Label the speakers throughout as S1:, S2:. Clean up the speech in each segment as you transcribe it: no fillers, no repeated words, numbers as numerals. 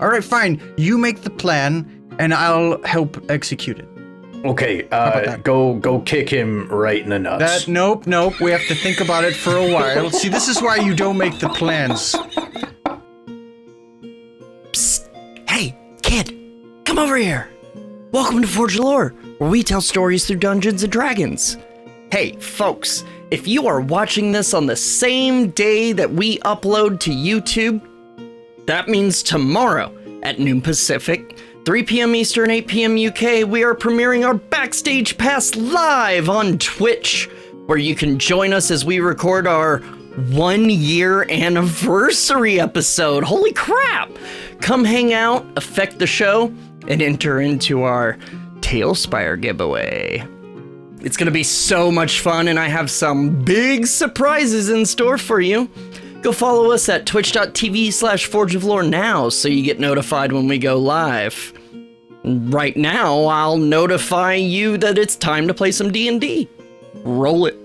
S1: All right, fine. You make the plan, and I'll help execute it.
S2: Okay, go kick him right in the nuts.
S1: Nope. We have to think about it for a while. See, this is why you don't make the plans.
S3: Psst. Hey, kid, come over here. Welcome to Forge Lore, where we tell stories through Dungeons and Dragons. Hey, folks, if you are watching this on the same day that we upload to YouTube, that means tomorrow at noon Pacific, 3 p.m. Eastern, 8 p.m. UK, we are premiering our Backstage Pass live on Twitch, where you can join us as we record our 1-year anniversary episode. Holy crap! Come hang out, affect the show, and enter into our talespire giveaway. It's gonna be so much fun, and I have some big surprises in store for you. Go follow us at twitch.tv/forgeoflore now so you get notified when we go live. Right now, I'll notify you that it's time to play some D&D. Roll it.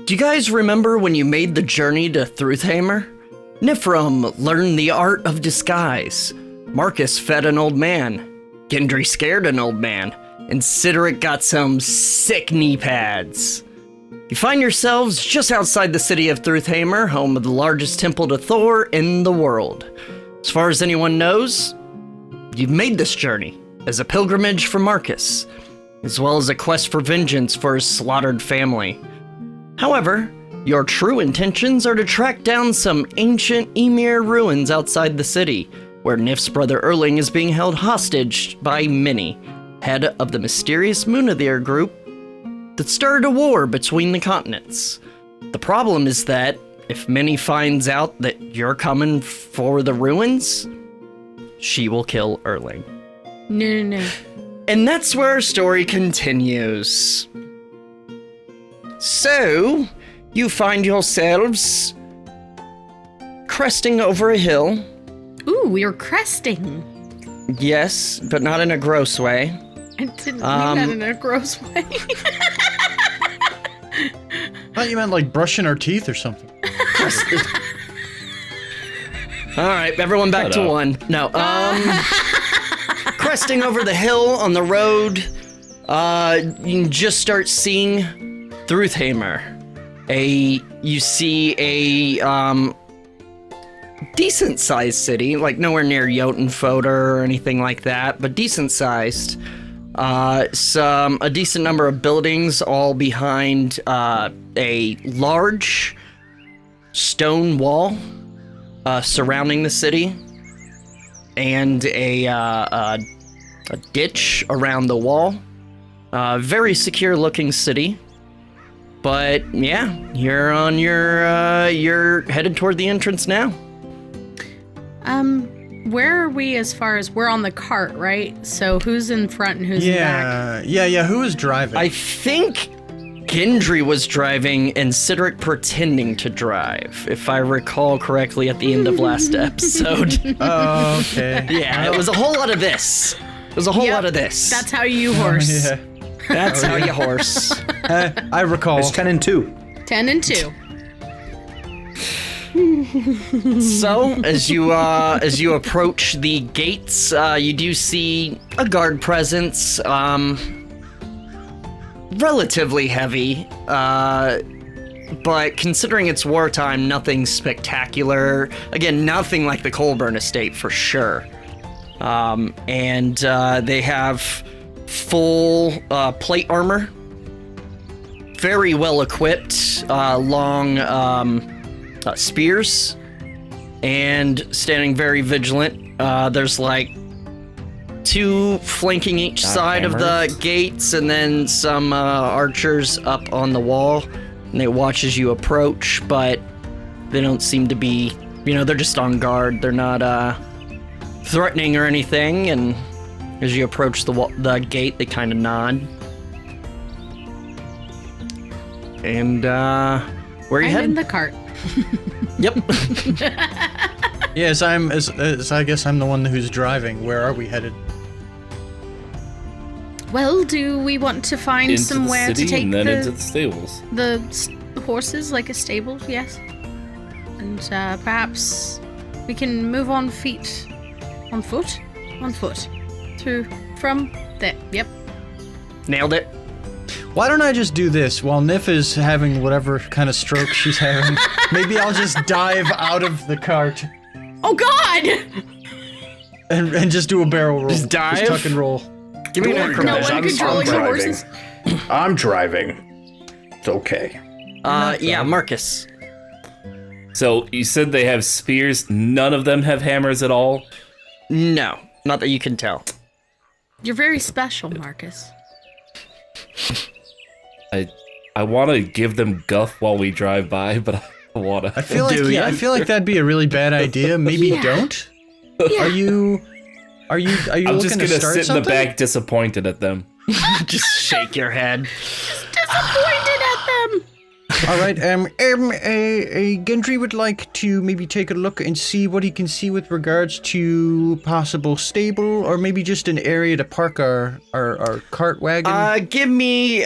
S3: Do you guys remember when you made the journey to Þrúðheimr? Nifrim learned the art of disguise. Marcus fed an old man. Gendry scared an old man. And Sideric got some sick knee pads. You find yourselves just outside the city of Þrúðheimr, home of the largest temple to Thor in the world. As far as anyone knows, you've made this journey as a pilgrimage for Marcus, as well as a quest for vengeance for his slaughtered family. However, your true intentions are to track down some ancient Ymir ruins outside the city, where Nif's brother Erling is being held hostage by Minnie, head of the mysterious Munathir group that started a war between the continents. The problem is that if Minnie finds out that you're coming for the ruins, she will kill Erling.
S4: No.
S3: And that's where our story continues. So, you find yourselves cresting over a hill.
S4: Ooh, we were cresting.
S3: Yes, but not in a gross way.
S4: I didn't mean that in a gross way.
S1: I thought you meant like brushing our teeth or something.
S3: All right, everyone back to one. No, cresting over the hill on the road, you can just start seeing Þrúðheimr. You see a decent-sized city, like nowhere near Jotunn or anything like that, but decent-sized. A decent number of buildings, all behind a large stone wall surrounding the city, and a ditch around the wall. Very secure-looking city. But yeah, you're on you're headed toward the entrance now.
S4: Where are we as far as we're on the cart, right? So who's in front and who's in back?
S1: Yeah, who is driving?
S3: I think Gendry was driving and Sideric pretending to drive, if I recall correctly at the end of last episode.
S1: Oh, okay.
S3: Yeah, it was a whole lot of this. It was a whole lot of this.
S4: That's how you horse.
S1: Yeah.
S3: That's how you horse.
S1: I recall.
S2: It's 10 and 2.
S4: 10 and 2.
S3: So, as you approach the gates, you do see a guard presence, relatively heavy, but considering it's wartime, nothing spectacular. Again, nothing like the Colburn estate for sure. And they have full plate armor, very well equipped, long spears, and standing very vigilant. There's like 2 flanking each side of the gates, and then some archers up on the wall, and they watch as you approach, but they don't seem to be, they're just on guard. They're not threatening or anything, and as you approach the gate, they kind of nod. And where are you
S4: I'm
S3: heading?
S4: in the cart.
S3: Yep.
S1: Yes, as I guess I'm the one who's driving. Where are we headed?
S4: Well, do we want to find
S5: Into
S4: somewhere
S5: the city
S4: to take
S5: and then into the stables.
S4: the horses, like a stable? Yes. And perhaps we can move on foot, from there. Yep.
S3: Nailed it.
S1: Why don't I just do this while Nif is having whatever kind of stroke she's having? Maybe I'll just dive out of the cart
S4: Oh God!
S1: and just do a barrel roll.
S3: Just dive?
S1: Just tuck and roll.
S3: Give me an
S2: Don't worry,
S3: acrobatics.
S4: No one controlling the
S2: driving.
S4: horses.
S2: I'm driving. It's okay.
S3: Yeah, Marcus.
S5: So you said they have spears. None of them have hammers at all.
S3: No, not that you can tell.
S4: You're very special, Marcus.
S5: I want to give them guff while we drive by, but I don't want to.
S1: I feel like that'd be a really bad idea. Maybe
S4: Yeah.
S1: don't. Are you
S5: I'm
S1: looking
S5: just
S1: to
S5: gonna
S1: start
S5: sit
S1: something?
S5: in the back, disappointed at them.
S3: Just shake your head.
S4: Disappointed at them.
S1: All right. Gendry would like to maybe take a look and see what he can see with regards to possible stable, or maybe just an area to park our cart wagon.
S3: Give me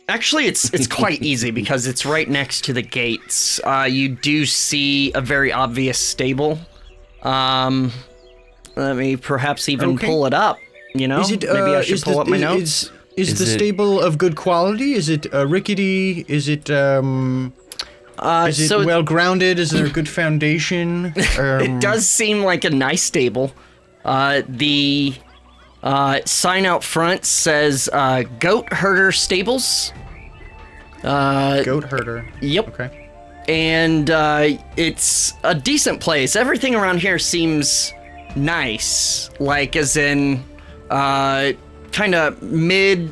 S3: actually it's quite easy because it's right next to the gates. You do see a very obvious stable. Let me perhaps even
S1: Okay.
S3: pull it up, you know?
S1: Is it,
S3: Maybe I should pull up my notes.
S1: Is the
S5: it-
S1: stable of good quality? Is it rickety? Is it
S3: So
S1: well grounded? Is there a good foundation?
S3: it does seem like a nice stable. The sign out front says Goat Herder Stables.
S1: Goat herder.
S3: Yep.
S1: Okay.
S3: And it's a decent place. Everything around here seems nice, like as in kind of mid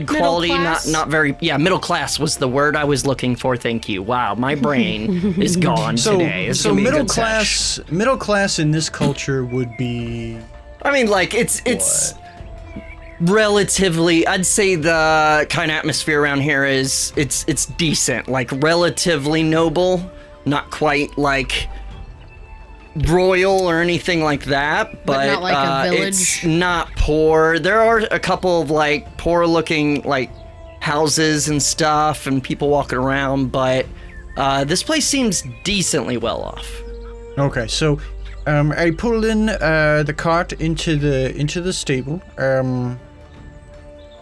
S3: quality,
S4: class?
S3: not very. Yeah, middle class was the word I was looking for. Thank you. Wow, my brain is gone today. It's gonna be a good sesh.
S1: middle class in this culture would be
S3: I mean, like it's relatively. I'd say the kind of atmosphere around here is it's decent, like relatively noble, not quite like royal or anything like that, but
S4: not like a village?
S3: it's not poor. There are a couple of like poor looking like houses and stuff and people walking around, but this place seems decently well off.
S1: okay. So, I pull in the cart into the stable.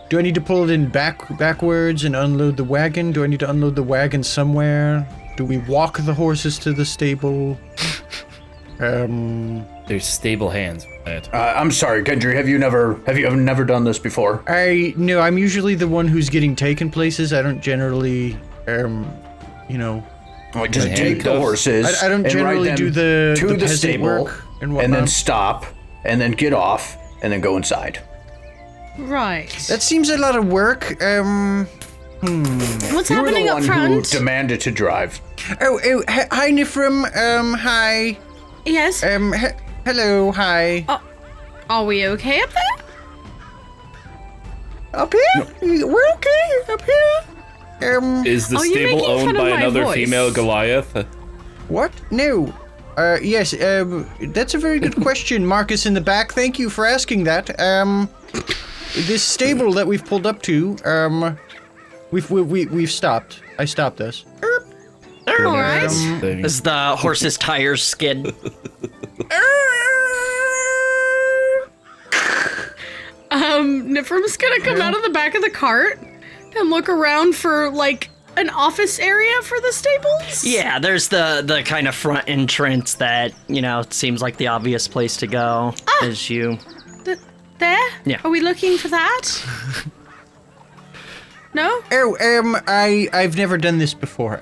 S1: Do I need to pull it in backwards and unload the wagon? Do I need to unload the wagon somewhere? Do we walk the horses to the stable?
S5: There's stable hands.
S2: I'm sorry, Gendry. Have you never done this before?
S1: No, I'm usually the one who's getting taken places. I don't generally,
S2: Like, just
S5: Hand
S2: take the
S5: cuffs?
S2: horses.
S1: I don't
S2: and
S1: generally
S2: ride them
S1: do the
S2: to the
S1: peasant
S2: stable,
S1: work and whatnot.
S2: and then stop, and then get off, and then go inside.
S4: Right.
S1: That seems a lot of work.
S4: What's
S2: You were
S4: happening
S2: the
S4: up
S2: one
S4: front?
S2: who demanded to drive.
S1: Hi, Nifrim. Hi.
S4: Yes.
S1: Hello, hi.
S4: Are we okay up there?
S1: Up here? We're okay up here.
S5: Is the
S4: Oh, you're
S5: stable
S4: making
S5: owned
S4: fun of
S5: by
S4: my
S5: another
S4: voice.
S5: female Goliath?
S1: What? No. Yes, that's a very good question, Marcus in the back. Thank you for asking that. This stable that we've pulled up to, we've stopped. I stopped us.
S4: All right.
S3: As the horse's tires skid.
S4: Nifrim's gonna come out of the back of the cart and look around for like an office area for the stables.
S3: Yeah, there's the kind of front entrance that, seems like the obvious place to go as you...
S4: There?
S3: Yeah.
S4: Are we looking for that? No?
S1: I've never done this before.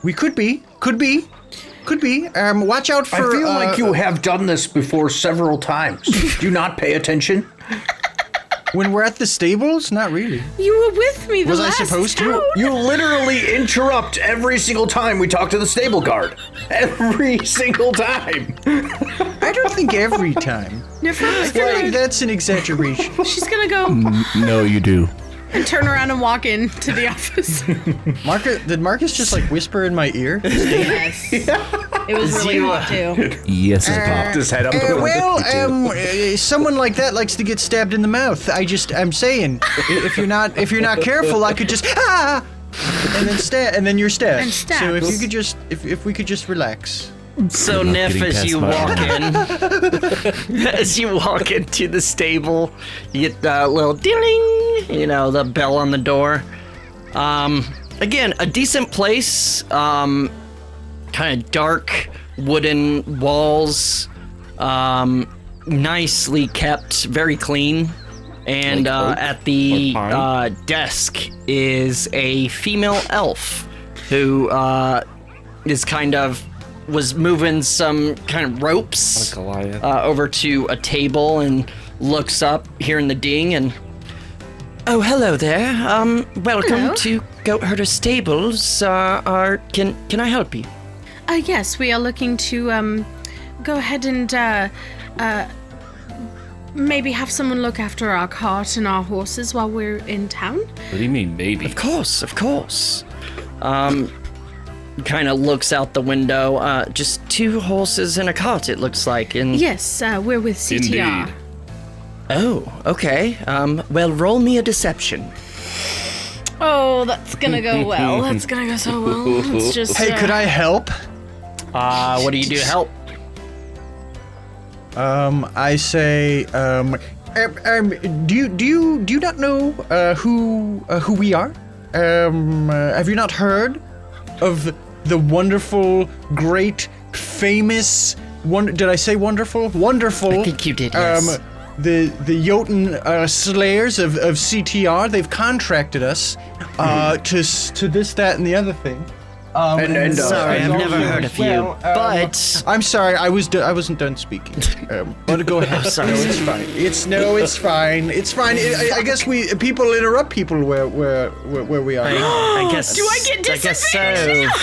S1: We could be. Watch out for.
S2: I feel like you have done this before several times. Do you not pay attention?
S1: When we're at the stables, not really.
S4: You were with me the
S1: Was I
S4: last
S1: supposed to?
S4: town.
S2: You literally interrupt every single time we talk to the stable guard. Every single time.
S1: I don't think every time.
S4: Nifrim's
S1: Like,
S4: gonna,
S1: that's an exaggeration.
S4: she's gonna go
S5: No, you do.
S4: and turn around and walk into the office.
S1: Did Marcus just like whisper in my ear?
S4: Yes. It was really hot too.
S5: Yes, it's
S2: Popped his head up. to the
S1: Someone like that likes to get stabbed in the mouth. I'm saying, if you're not careful, I could just and then you're stabbed.
S4: And stabbed.
S1: So if you could just, if we could just relax.
S3: So
S5: not
S3: Nif,
S5: getting
S3: as
S5: past
S3: you
S5: my
S3: walk
S5: arm.
S3: in, as you walk into the stable, you get that little ding, the bell on the door. Again, a decent place. Kind of dark wooden walls, nicely kept, very clean. And
S5: Like oak
S3: at the
S5: or pine?
S3: desk is a female elf who was moving some kind of ropes
S5: Goliath.
S3: over to a table and looks up, hearing the ding, and oh, hello there. Welcome
S4: Hello.
S3: to Goatherder Stables. Can I help you?
S4: Yes, we are looking to go ahead and maybe have someone look after our cart and our horses while we're in town.
S5: What do you mean, maybe?
S3: Of course. Kind of looks out the window. Just 2 horses and a cart, it looks like. And
S4: Yes, we're with CTR.
S5: Indeed.
S3: oh, okay. Well, roll me a deception.
S4: Oh, that's gonna go well. That's gonna go so well. It's just.
S1: Hey, could I help?
S3: What do you do to help?
S1: I say, do you not know who we are? Have you not heard of the wonderful, great, famous? Did I say wonderful? Wonderful.
S3: I think you did, yes.
S1: The Jotunn Slayers of CTR. They've contracted us to this, that, and the other thing.
S3: Sorry, I've never heard of you,
S1: well,
S3: but
S1: I'm sorry, I wasn't done speaking. But go ahead.
S3: sorry.
S1: No, it's fine. It's fine. It's fine. I guess people interrupt people where we are.
S3: I guess.
S4: Do I get
S3: I guess
S4: disadvantage
S3: so.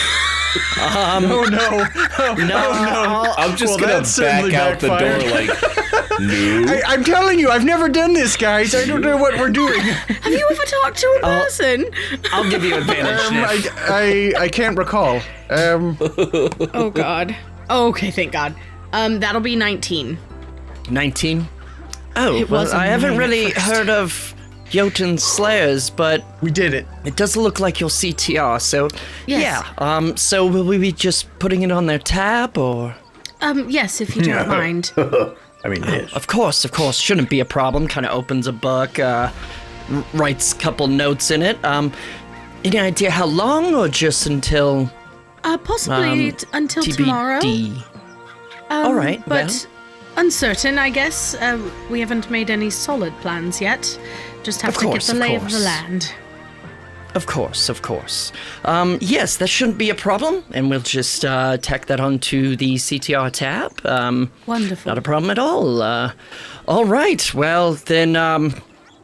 S1: Oh no!
S3: No,
S5: I'm just
S1: Well,
S5: gonna
S1: that certainly
S5: back out the
S1: backfired.
S5: door like, no.
S1: I'm telling you, I've never done this, guys. I don't know what we're doing.
S4: Have you ever talked to a person?
S3: I'll give you advantage. Sniff.
S1: I can't recall.
S4: Oh God. Oh, okay, thank God. That'll be 19.
S3: 19. Oh,
S4: It
S3: well,
S4: was a
S3: I haven't
S4: 9 at
S3: really
S4: first.
S3: heard of Jotunn Slayers, but
S1: We did it.
S3: it does look like your CTR. So
S4: Yes.
S3: yeah. So will we be just putting it on their tab, or?
S4: Yes, if you don't mind.
S2: I mean, it is.
S3: Of course. Shouldn't be a problem. Kind of opens a book, writes a couple notes in it. Any idea how long, or just until
S4: Possibly until tomorrow.
S3: TBD? All right,
S4: But uncertain, I guess. We haven't made any solid plans yet. Just have
S3: Of
S4: to
S3: course,
S4: get the
S3: of
S4: lay of the
S3: course.
S4: land.
S3: Of course. Yes, that shouldn't be a problem, and we'll just tack that onto the CTR tab.
S4: Wonderful.
S3: Not a problem at all. All right, well, then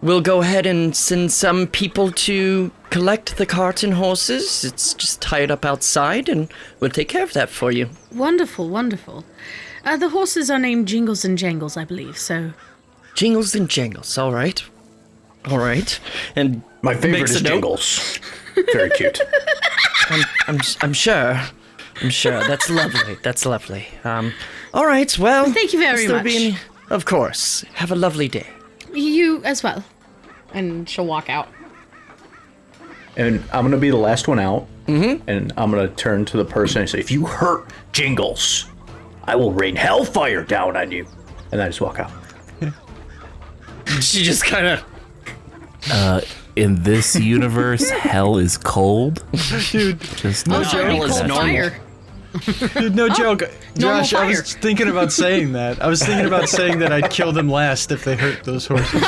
S3: we'll go ahead and send some people to collect the cart and horses. It's just tied up outside, and we'll take care of that for you.
S4: Wonderful. The horses are named Jingles and Jangles, I believe, so.
S3: Jingles and jangles, all right. And
S2: My favorite
S3: makes
S2: is
S3: a note.
S2: Jingles. Very cute.
S3: I'm sure. That's lovely. All right, well.
S4: Thank you very
S3: has there
S4: much.
S3: been- Of course. Have a lovely day.
S4: You as well. And she'll walk out.
S2: And I'm gonna be the last one out. Mm-hmm. And I'm gonna turn to the person and say, "If you hurt Jingles, I will rain hellfire down on you." And I just walk out.
S3: She just kind of.
S5: In this universe, hell is cold.
S1: Dude,
S5: Just
S4: Oh,
S5: no
S4: it's already
S3: is
S4: cold
S3: normal.
S4: fire.
S1: dude, no joke.
S4: normal
S1: Josh, I was
S4: fire.
S1: thinking about saying that. I was thinking about saying that I'd kill them last if they hurt those horses.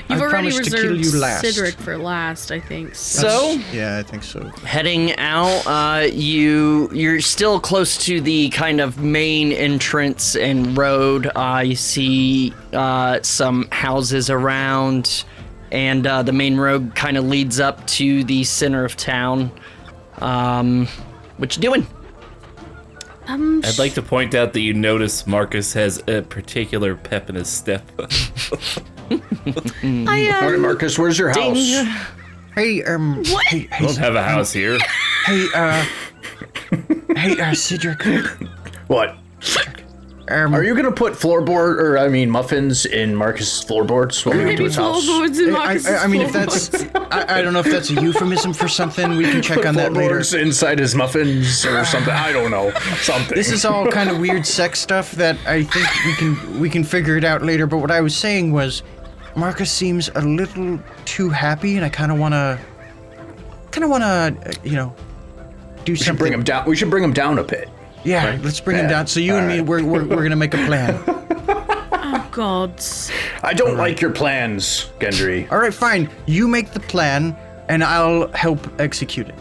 S4: You've already
S1: promised to kill
S4: reserved
S1: you last.
S4: Cedric for last, I think.
S3: So,
S1: Yeah, I think so.
S3: heading out, you're still close to the kind of main entrance and road. You see some houses around, and the main road kind of leads up to the center of town. What you doing?
S5: I'd like to point out that you notice Marcus has a particular pep in his step.
S2: All right, Marcus, where's your house?
S1: Hey,
S4: What?
S1: Hey,
S5: I don't have a house here.
S1: hey, Cedric.
S2: What? Are you gonna put muffins in Marcus's floorboards when we go to
S4: Maybe
S2: his house?
S4: floorboards in Marcus's
S1: I mean, if
S4: floorboards.
S1: that's, I don't know if that's a euphemism for something. We can check on that later.
S2: Floorboards inside his muffins or something. I don't know. Something.
S1: This is all kind of weird sex stuff that I think we can figure it out later. But what I was saying was, Marcus seems a little too happy, and I kind of wanna, do
S2: We should
S1: something.
S2: bring him down. We should bring him down a bit.
S1: Yeah, let's bring him down. So you and me, we're gonna make a plan.
S4: Oh, God.
S2: I don't like your plans, Gendry.
S1: All right, fine. You make the plan, and I'll help execute it.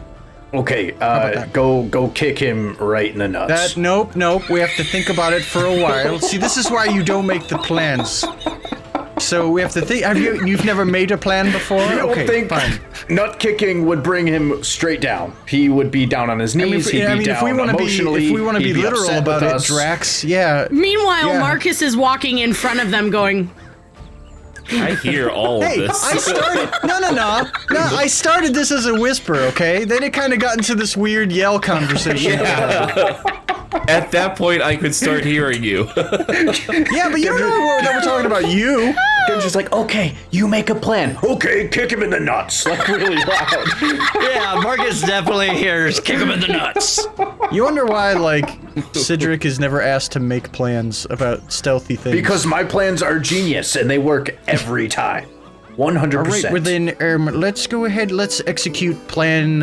S2: Okay,
S1: that?
S2: go kick him right in the nuts.
S1: Nope. We have to think about it for a while. See, this is why you don't make the plans. So we have to think. You've never made a plan before?
S2: I don't
S1: Okay,
S2: think
S1: fine.
S2: nut kicking would bring him straight down. He would be down on his knees. He'd be down emotionally.
S1: if we want to be literal
S2: upset
S1: about
S2: with
S1: it,
S2: us.
S1: Drax, yeah.
S4: Meanwhile,
S1: Yeah.
S4: Marcus is walking in front of them going,
S5: I hear all of
S1: Hey,
S5: this.
S1: I started. No. I started this as a whisper, okay? Then it kind of got into this weird yell conversation.
S5: At that point, I could start hearing you.
S1: Yeah, but you don't know that we're talking about you.
S2: Gendry's like, okay, you make a plan. Okay, kick him in the nuts, like really loud.
S3: Yeah, Marcus definitely hears kick him in the nuts.
S1: You wonder why, like, Cedric is never asked to make plans about stealthy things.
S2: Because my plans are genius and they work every time. 100%.
S1: All right, well then, let's go ahead. Let's execute plan.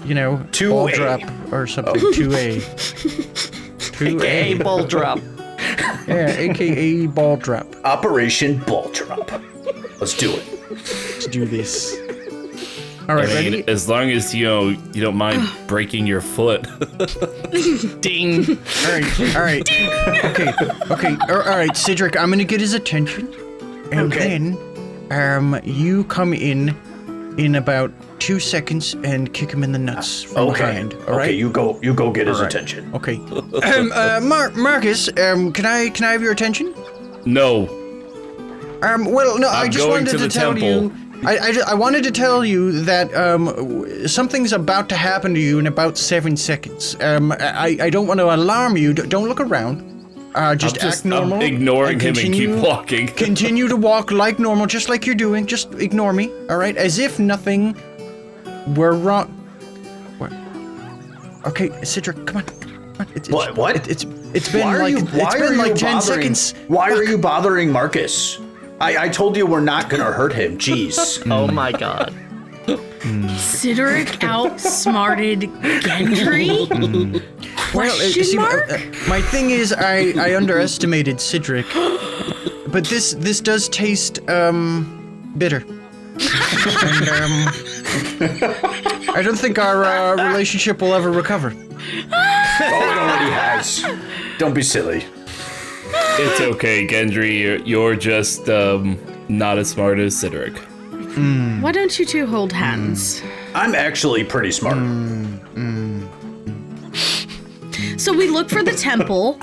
S2: 2A.
S1: Ball drop or something. 2A. 2A.
S3: AKA ball drop.
S1: Yeah, AKA ball drop.
S2: Operation Ball Drop. Let's do it.
S1: Let's do this. All right,
S5: I mean,
S1: ready?
S5: as long as you don't mind breaking your foot.
S3: Ding.
S1: All right. Okay. All right, Cedric, I'm gonna get his attention, and then, you come in about 2 seconds and kick him in the nuts from behind. All right.
S2: Okay, you go get his attention.
S1: Okay. Marcus, can I have your attention?
S5: No.
S1: Well, no, I
S5: I'm
S1: just
S5: going
S1: wanted
S5: to
S1: to
S5: the
S1: tell
S5: temple.
S1: you. I wanted to tell you that something's about to happen to you in about 7 seconds. I don't want to alarm you. Don't look around. Just act normal.
S5: I'm ignoring
S1: and
S5: him and keep walking.
S1: Continue to walk like normal, just like you're doing. Just ignore me, all right? As if nothing were wrong. What? Okay, Cedric, come on.
S2: What?
S1: It's been like 10 seconds.
S2: Why are you bothering Marcus? I told you we're not gonna hurt him. Jeez.
S3: Oh my god.
S4: Cedric outsmarted Gendry? Question mark?
S1: My thing is, I underestimated Cedric, but this does taste bitter. And, I don't think our relationship will ever recover.
S2: Oh, it already has. Don't be silly.
S5: It's okay, Gendry. You're just not as smart as Cedric.
S4: Why don't you two hold hands?
S2: I'm actually pretty smart.
S4: So we look for the temple.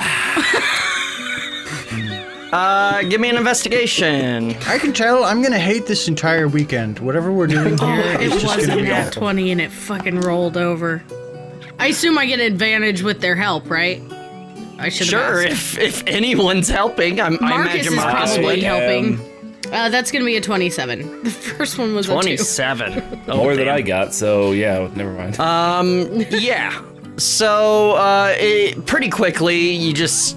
S3: Give me an investigation.
S1: I can tell I'm gonna hate this entire weekend. Whatever we're doing here,
S4: It
S1: it's just
S4: was
S1: gonna
S4: a
S1: be
S4: nat
S1: awful.
S4: 20 and it fucking rolled over. I assume I get advantage with their help, right? I should have
S3: Sure,
S4: asked.
S3: if anyone's helping, I
S4: Marcus
S3: imagine
S4: is
S3: Marcus
S4: probably
S3: would.
S4: helping. That's gonna be a 27. The first one was a 2.
S3: 27. Oh,
S5: More than
S3: damn.
S5: I got, so yeah, never mind.
S3: Yeah. So, pretty quickly, you just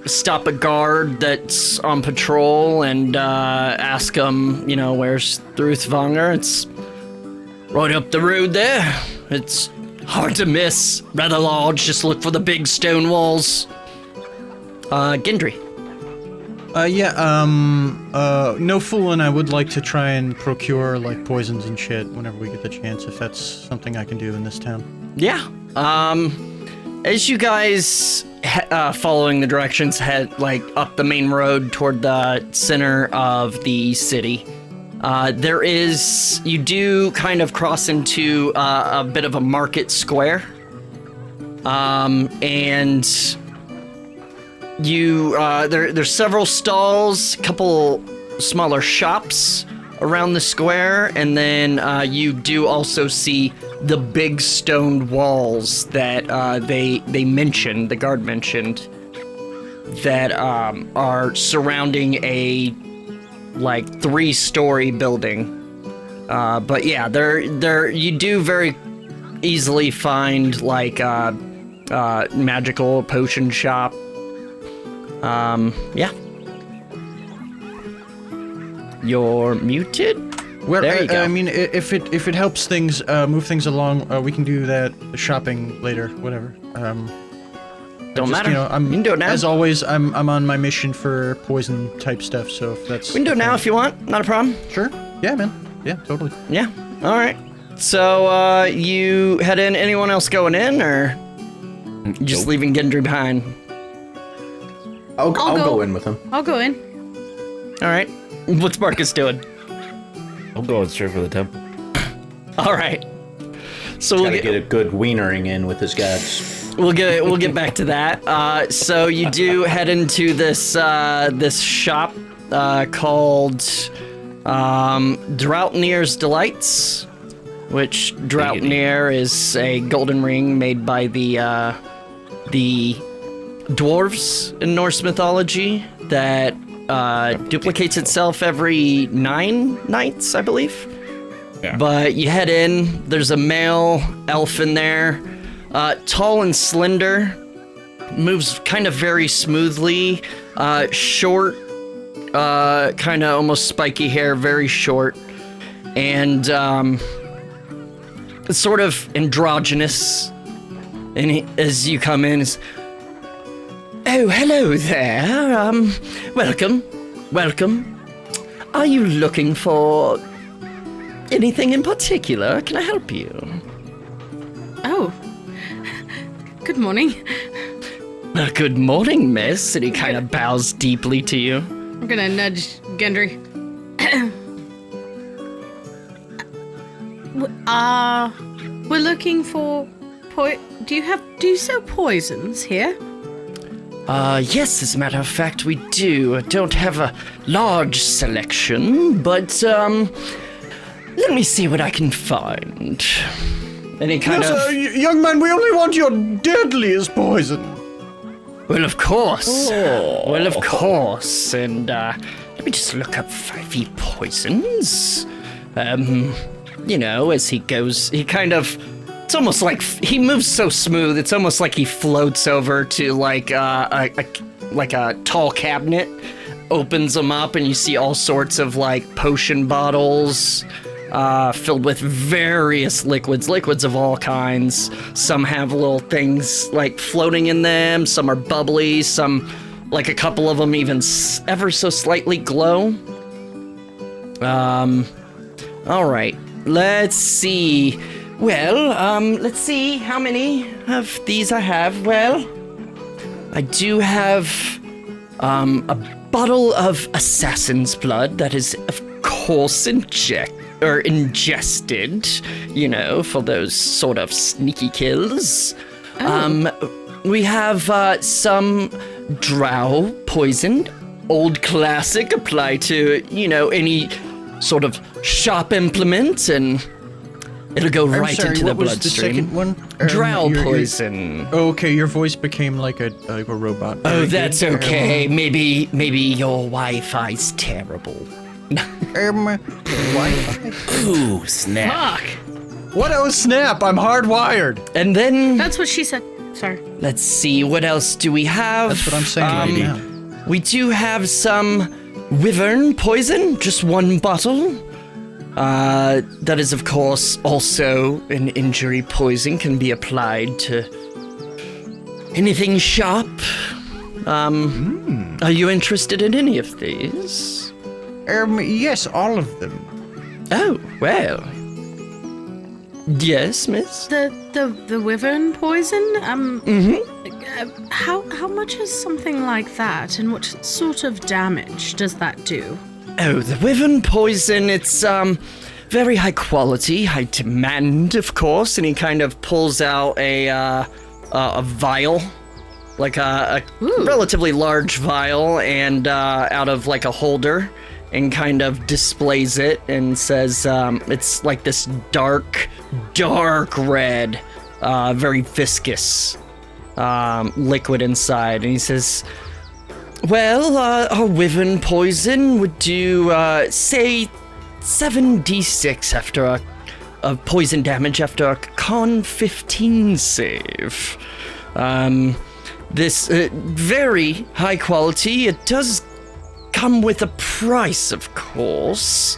S3: stop a guard that's on patrol and ask him, where's Þrúðvangar? It's right up the road there. It's hard to miss. Rather large. Just look for the big stone walls. Gendry.
S1: No fooling. I would like to try and procure like poisons and shit whenever we get the chance, if that's something I can do in this town.
S3: Yeah. As you guys following the directions head up the main road toward the center of the city, you do kind of cross into a bit of a market square. And you, there's several stalls, a couple smaller shops around the square, and then you do also see the big stone walls that they mentioned, the guard mentioned, that are surrounding a like 3-story building. But yeah, you do very easily find like magical potion shop. Yeah. You're muted?
S1: Well,
S3: There you go.
S1: I mean, if it helps things move things along, we can do that shopping later, whatever.
S3: Don't matter.
S1: You know,
S3: You can do it now.
S1: As always, I'm on my mission for poison type stuff. So if that's
S3: We can do it now if you want. Not a problem.
S1: Sure. Yeah, man. Yeah, totally.
S3: Yeah. All right. So you head in. Anyone else going in, or you just leaving Gendry behind?
S2: I'll
S4: go.
S2: go in with him.
S4: I'll go in.
S3: All right. What's Marcus doing?
S5: I'm going straight for the temple.
S3: All right. So we'll
S2: Gotta get a good wienering in with his guts.
S3: We'll get back to that. So you do head into this this shop called Draupnir's Delights, which Draupnir is a golden ring made by the dwarves in Norse mythology that duplicates itself every 9 nights, I believe.
S5: Yeah.
S3: But you head in, there's a male elf in there, tall and slender, moves kind of very smoothly, short, kind of almost spiky hair, very short, and sort of androgynous. And as you come in, oh, hello there. Welcome. Are you looking for anything in particular? Can I help you?
S4: Oh. Good morning.
S3: Good morning, miss. And he kind of bows deeply to you.
S4: I'm gonna nudge Gendry. We're looking for do you sell poisons here?
S3: Yes, as a matter of fact, we do. I don't have a large selection, but, let me see what I can find. And he kind of...
S1: young man, we only want your deadliest poison.
S3: Well, of course. Well, of course. And, let me just look up 5e poisons. You know, as he goes, he kind of... It's almost like he moves so smooth. It's almost like he floats over to like a tall cabinet, opens them up, and you see all sorts of like potion bottles filled with various liquids of all kinds. Some have little things like floating in them. Some are bubbly. Some, like a couple of them, even ever so slightly glow. All right. Let's see. Well, let's see how many of these I have. Well, I do have a bottle of assassin's blood that is, of course, ingested, you know, for those sort of sneaky kills. We have some drow poison, old classic, apply to, you know, any sort of sharp implement, and it'll go right into the
S1: what was
S3: bloodstream.
S1: the second one?
S3: Drow poison.
S1: Okay, your voice became like a robot.
S3: Oh,
S1: Very
S3: that's
S1: good.
S3: okay. Maybe your Wi-Fi's terrible.
S1: Wi-Fi?
S5: Ooh, snap.
S4: Fuck.
S1: What? Oh, snap! I'm hardwired.
S3: And then
S4: That's what she said. Sorry.
S3: let's see, what else do we have?
S1: That's what I'm saying right now.
S3: We do have some wyvern poison, just one bottle. That is, of course, also an injury poison, can be applied to anything sharp. Are you interested in any of these?
S1: Yes, all of them.
S3: Oh, well. Yes, miss?
S4: The wyvern poison? How much is something like that, and what sort of damage does that do?
S3: Oh, the wyvern poison, it's, very high quality, high demand, of course, and he kind of pulls out a, a vial, like a relatively large vial, and out of like a holder, and kind of displays it and says it's like this dark red, very viscous liquid inside. And he says, well, a wyvern poison would do, say, 7d6 after a poison damage after a con 15 save. This very high quality. It does come with a price, of course.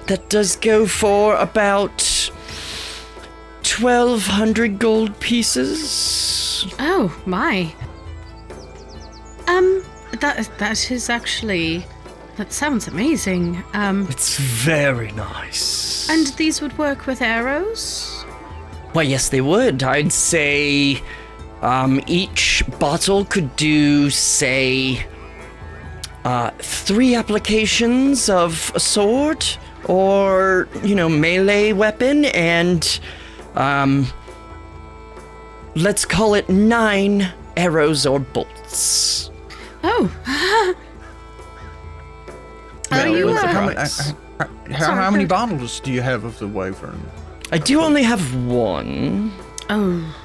S3: That does go for about 1,200 gold pieces.
S4: Oh, my. That is actually... That sounds amazing.
S3: It's very nice.
S4: And these would work with arrows?
S3: Why, yes, they would. I'd say each bottle could do, say, 3 applications of a sword or, melee weapon, and let's call it 9 arrows or bolts.
S4: Oh.
S1: How many bottles do you have of the wyvern?
S3: I do only have 1.
S4: Oh.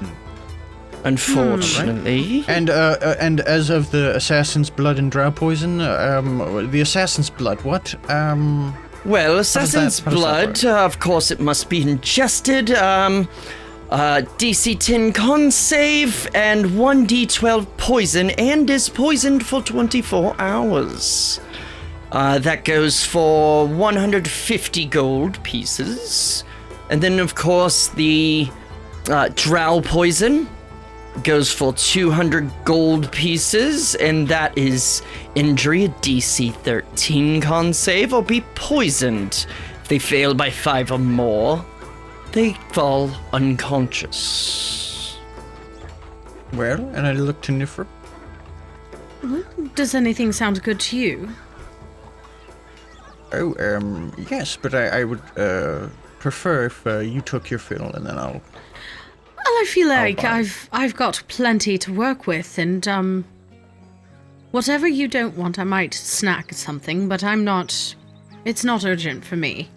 S3: Unfortunately.
S1: And as of the assassin's blood and drow poison, the assassin's blood, what?
S3: Well, assassin's blood, of course, it must be ingested. DC 10 con save and 1d12 poison, and is poisoned for 24 hours. That goes for 150 gold pieces. And then, of course, the drow poison goes for 200 gold pieces, and that is injury, a DC 13 con save, or be poisoned. If they fail by 5 or more, they fall unconscious.
S1: Well, and I look to Nifra.
S4: Does anything sound good to you?
S1: Oh, yes, but I would prefer if you took your fill, and then I'll...
S4: Well, I feel like I've got plenty to work with, and whatever you don't want, I might snack something, but I'm not... It's not urgent for me.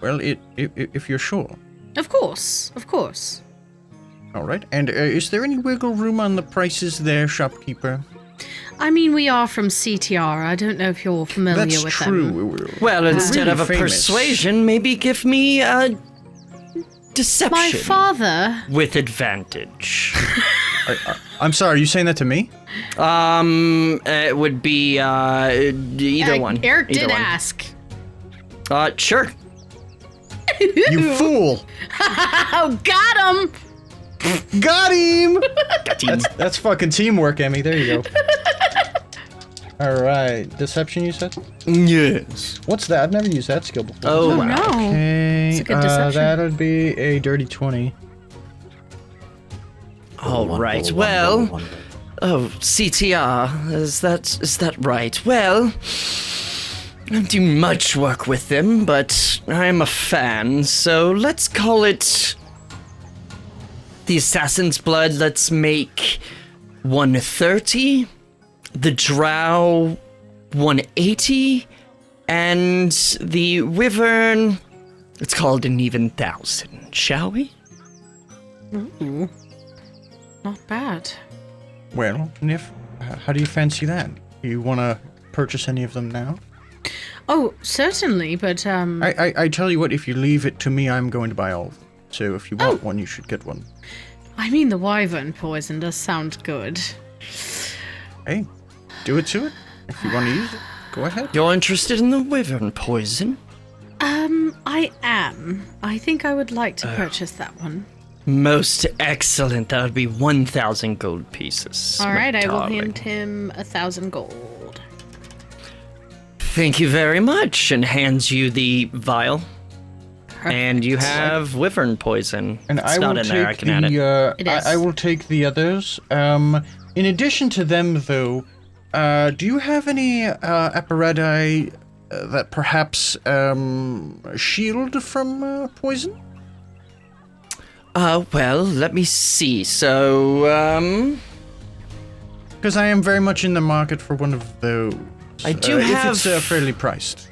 S1: Well, if you're sure.
S4: Of course, of course.
S1: All right, and is there any wiggle room on the prices there, shopkeeper?
S4: I mean, we are from CTR. I don't know if you're familiar
S1: That's
S4: with
S1: true.
S4: them.
S3: Well, instead
S1: really
S3: of a
S1: famous.
S3: persuasion, maybe give me a deception.
S4: My father...
S3: With advantage.
S1: I'm sorry, are you saying that to me?
S3: It would be either one.
S4: Eric
S3: Either
S4: did
S3: one.
S4: ask.
S3: Sure.
S1: You fool!
S4: Oh, got him!
S1: Got him! That's fucking teamwork, Emmy. There you go. All right, deception. You said?
S3: Yes.
S1: What's that? I've never used that skill before.
S3: Oh,
S4: Oh,
S3: wow.
S4: no.
S1: Okay,
S4: It's a good deception.
S1: that would be a dirty 20.
S3: All right. Well. Oh, CTR. Is that right? Well, I don't do much work with them, but I'm a fan, so let's call it the Assassin's Blood. Let's make 130, the Drow 180, and the Wyvern, it's called an even 1,000, shall we?
S4: Ooh. Not bad.
S1: Well, Nif, how do you fancy that? You want to purchase any of them now?
S4: Oh, certainly, but
S1: I tell you what, if you leave it to me, I'm going to buy all of them. So if you want one, you should get one.
S4: I mean, the wyvern poison does sound good.
S1: Hey, do it to it. If you want to use it, go ahead.
S3: You're interested in the Wyvern poison?
S4: I am. I think I would like to purchase that one.
S3: Most excellent. That would be 1,000 gold pieces.
S4: All
S3: my
S4: right, I will
S3: darling.
S4: hand him 1,000 gold.
S3: Thank you very much, and hands you the vial. And you have wyvern poison.
S1: And
S3: it's
S1: I
S3: not
S1: will
S3: in there. I
S1: take
S3: can add it.
S4: It is.
S1: I will take the others. In addition to them, though, do you have any apparatus that perhaps shield from poison?
S3: Well, let me see. So,
S1: Because I am very much in the market for one of those.
S3: I do
S1: if
S3: have-
S1: it's fairly priced.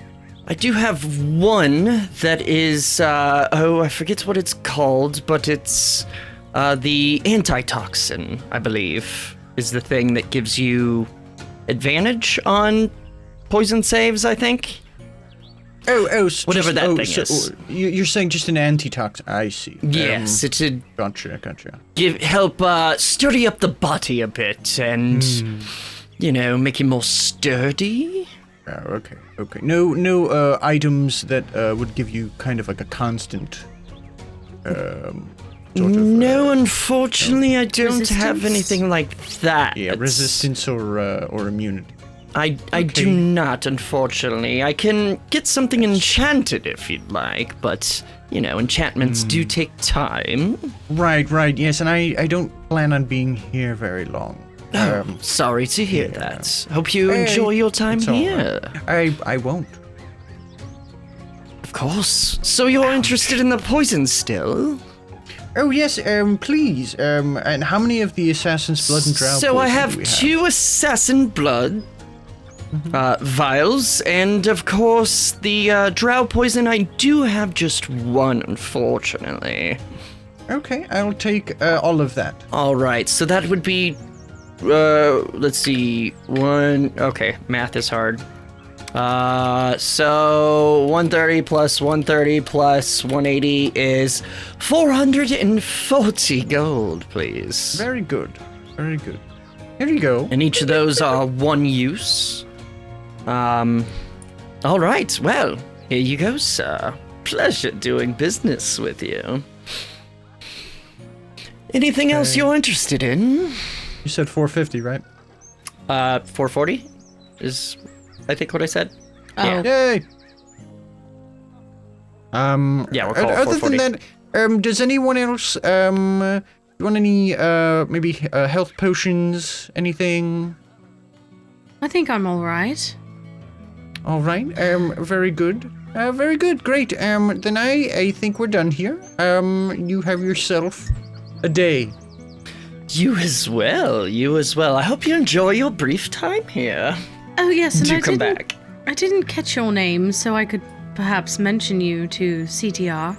S3: I do have one that is, I forget what it's called, but it's, the antitoxin, I believe, is the thing that gives you advantage on poison saves, I think.
S1: Whatever
S3: that thing is.
S1: You're saying just an antitoxin. I see.
S3: Yes, it should
S1: Gotcha.
S3: help, sturdy up the body a bit and, make you more sturdy.
S1: Oh, okay. No items that would give you kind of like a constant sort of...
S3: No, unfortunately, I don't have
S4: Resistance?
S3: anything like that.
S1: Yeah,
S3: It's-
S1: resistance or immunity.
S3: I do not, unfortunately. I can get something enchanted if you'd like, but, enchantments do take time.
S1: Right, yes, and I don't plan on being here very long.
S3: Sorry to hear that. Hope you enjoy your time
S1: it's all
S3: here.
S1: I won't.
S3: Of course. So you're interested in the poison still?
S1: Oh, yes, please. And how many of the Assassin's Blood and Drow
S3: So I
S1: poison
S3: have
S1: do we
S3: 2 assassin blood vials, and of course the drow poison. I do have just 1, unfortunately.
S1: Okay, I'll take all of that.
S3: All right, so that would be, let's see, 1. Okay, math is hard. So 130 plus 130 plus 180 is 440 gold, please.
S1: Very good. Here you go.
S3: And each of those are 1 use. All right, well, here you go, sir. Pleasure doing business with you. Anything else you're interested in?
S1: You said 450, right?
S3: 440 is, I think, what I said.
S4: Oh.
S3: Yeah.
S1: Yay!
S3: Yeah, we'll call it
S1: other
S3: 440.
S1: than that, does anyone else want any maybe health potions, anything?
S4: I think I'm all right.
S1: All right. Very good. Very good. Great. Then I think we're done here. You have yourself a day.
S3: You as well. I hope you enjoy your brief time here.
S4: Oh yes, and
S3: Do
S4: I
S3: come
S4: didn't.
S3: back.
S4: I didn't catch your name, so I could perhaps mention you to CTR.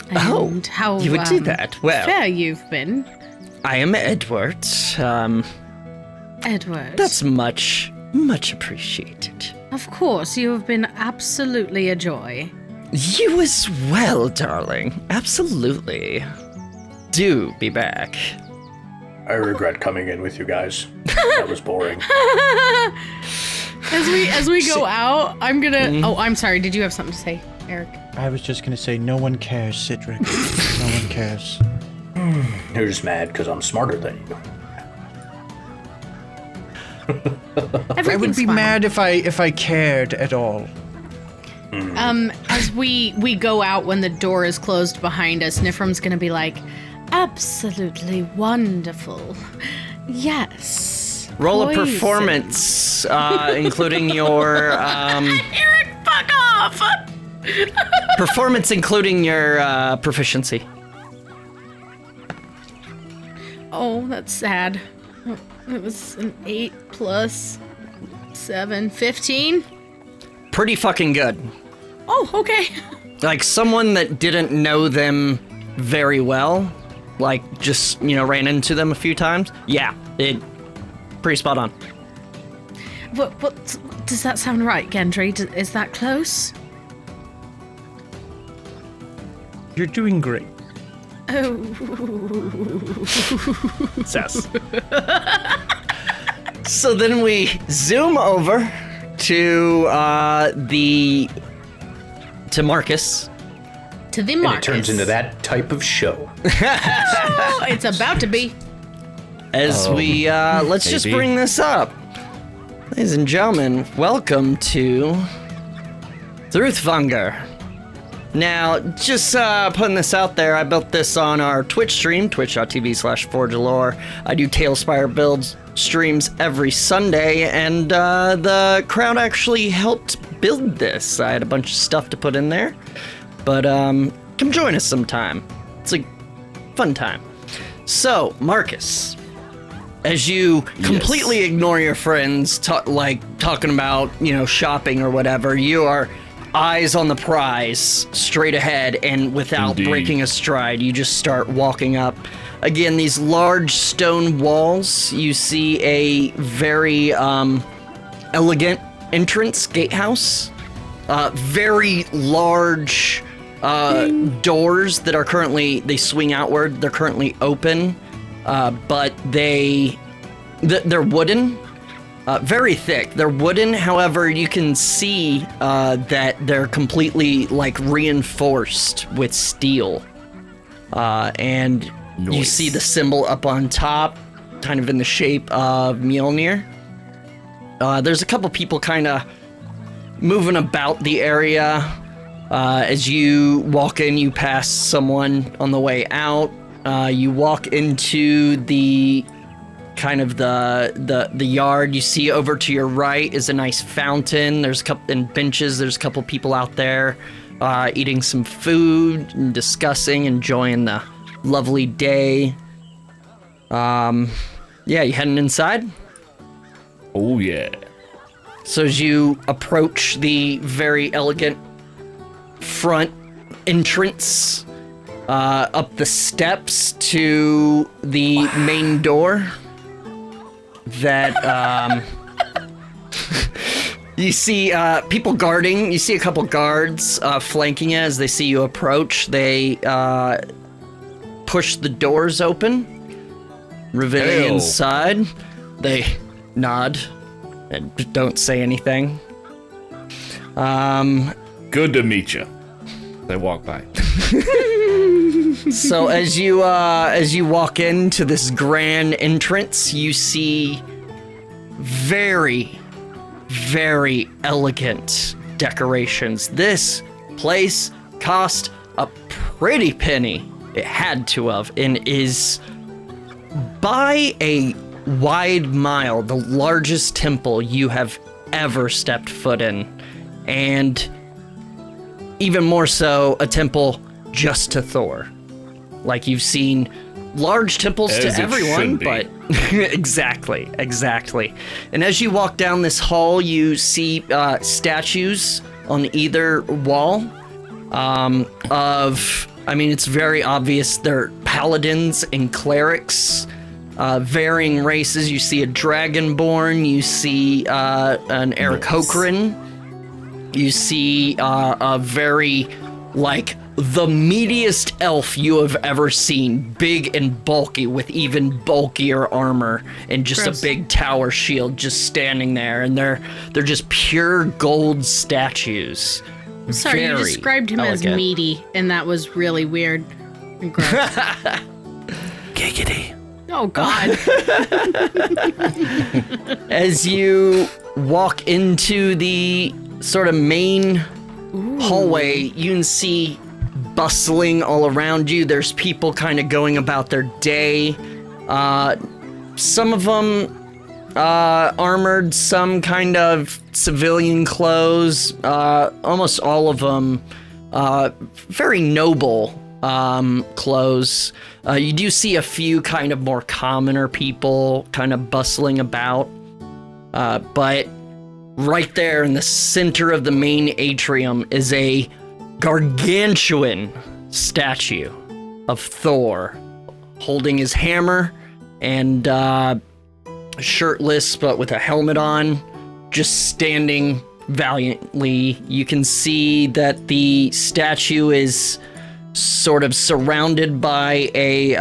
S4: And how
S3: you would do that. Well,
S4: fair you've been,
S3: I am Edward.
S4: Edward.
S3: That's much appreciated.
S4: Of course, you have been absolutely a joy.
S3: You as well, darling. Absolutely. Do be back.
S2: I regret coming in with you guys. That was boring.
S4: As we go out, I'm gonna. Oh, I'm sorry. Did you have something to say, Eric?
S1: I was just gonna say, no one cares, Cedric. No one cares.
S2: You're just mad because I'm smarter than you.
S1: I would be mad if I cared at all.
S4: As we go out when the door is closed behind us, Nifrim's gonna be like, absolutely wonderful. Yes.
S3: Roll a
S4: Poison.
S3: performance, including your
S4: Eric, fuck off!
S3: performance, including your proficiency.
S4: Oh, that's sad. It was an 8 plus 7, 15.
S3: Pretty fucking good.
S4: Oh, okay.
S3: Like someone that didn't know them very well, like just ran into them a few times. Yeah, it pretty spot on.
S4: What does that sound right, Gendry? Is that close?
S1: You're doing great.
S4: Oh.
S3: Sass. So then we zoom over to Marcus.
S4: To the
S2: And
S4: Marcus.
S2: it turns into that type of show.
S4: Oh, it's about to be.
S3: As we let's just bring this up. Ladies and gentlemen, welcome to Þrúðvangar. Now, just putting this out there, I built this on our Twitch stream, twitch.tv/ForgeLore. I do talespire builds streams every Sunday, and the crowd actually helped build this. I had a bunch of stuff to put in there, but come join us sometime. It's a fun time. So, Marcus, as you completely ignore your friends, talking about, shopping or whatever, you are eyes on the prize, straight ahead, and without breaking a stride, you just start walking up. Again, these large stone walls, you see a very elegant entrance, gatehouse. Very large doors that are they swing outward. They're currently open, but they're wooden. Very thick. They're wooden, however, you can see that they're completely reinforced with steel. And you see the symbol up on top, kind of in the shape of Mjolnir. There's a couple people kind of moving about the area. As you walk in, you pass someone on the way out. You walk into the kind of the yard. You see over to your right is a nice fountain. There's a couple and benches. There's a couple people out there eating some food and discussing, enjoying the lovely day. You heading inside?
S5: Oh yeah.
S3: So as you approach the very elegant front entrance, up the steps to the main door, that you see people guarding. You see a couple guards flanking it as they see you approach. They push the doors open, revealing inside. They nod and don't say anything.
S5: Good to meet you. They walk by.
S3: So as you walk into this grand entrance, you see very, very elegant decorations. This place cost a pretty penny. It had to have, and is by a wide mile the largest temple you have ever stepped foot in, and even more so a temple just to Thor. Like, you've seen large temples
S5: As
S3: to
S5: it
S3: everyone,
S5: should be.
S3: but exactly. And as you walk down this hall, you see statues on either wall it's very obvious they're paladins and clerics, varying races. You see a dragonborn, you see an Aarakocra, you see a very, the meatiest elf you have ever seen, big and bulky with even bulkier armor and just
S4: Gross.
S3: a big tower shield just standing there, and they're just pure gold statues.
S4: Sorry, you
S3: Very
S4: described him as
S3: elegant.
S4: meaty, and that was really weird and gross.
S3: Giggity.
S4: Oh, God.
S3: As you walk into the sort of main hallway, you can see bustling all around you. There's people kind of going about their day. Some of them armored, some kind of civilian clothes. Almost all of them very noble clothes. You do see a few kind of more commoner people kind of bustling about. But right there in the center of the main atrium is a gargantuan statue of Thor holding his hammer and shirtless but with a helmet on, just standing valiantly. You can see that the statue is sort of surrounded by a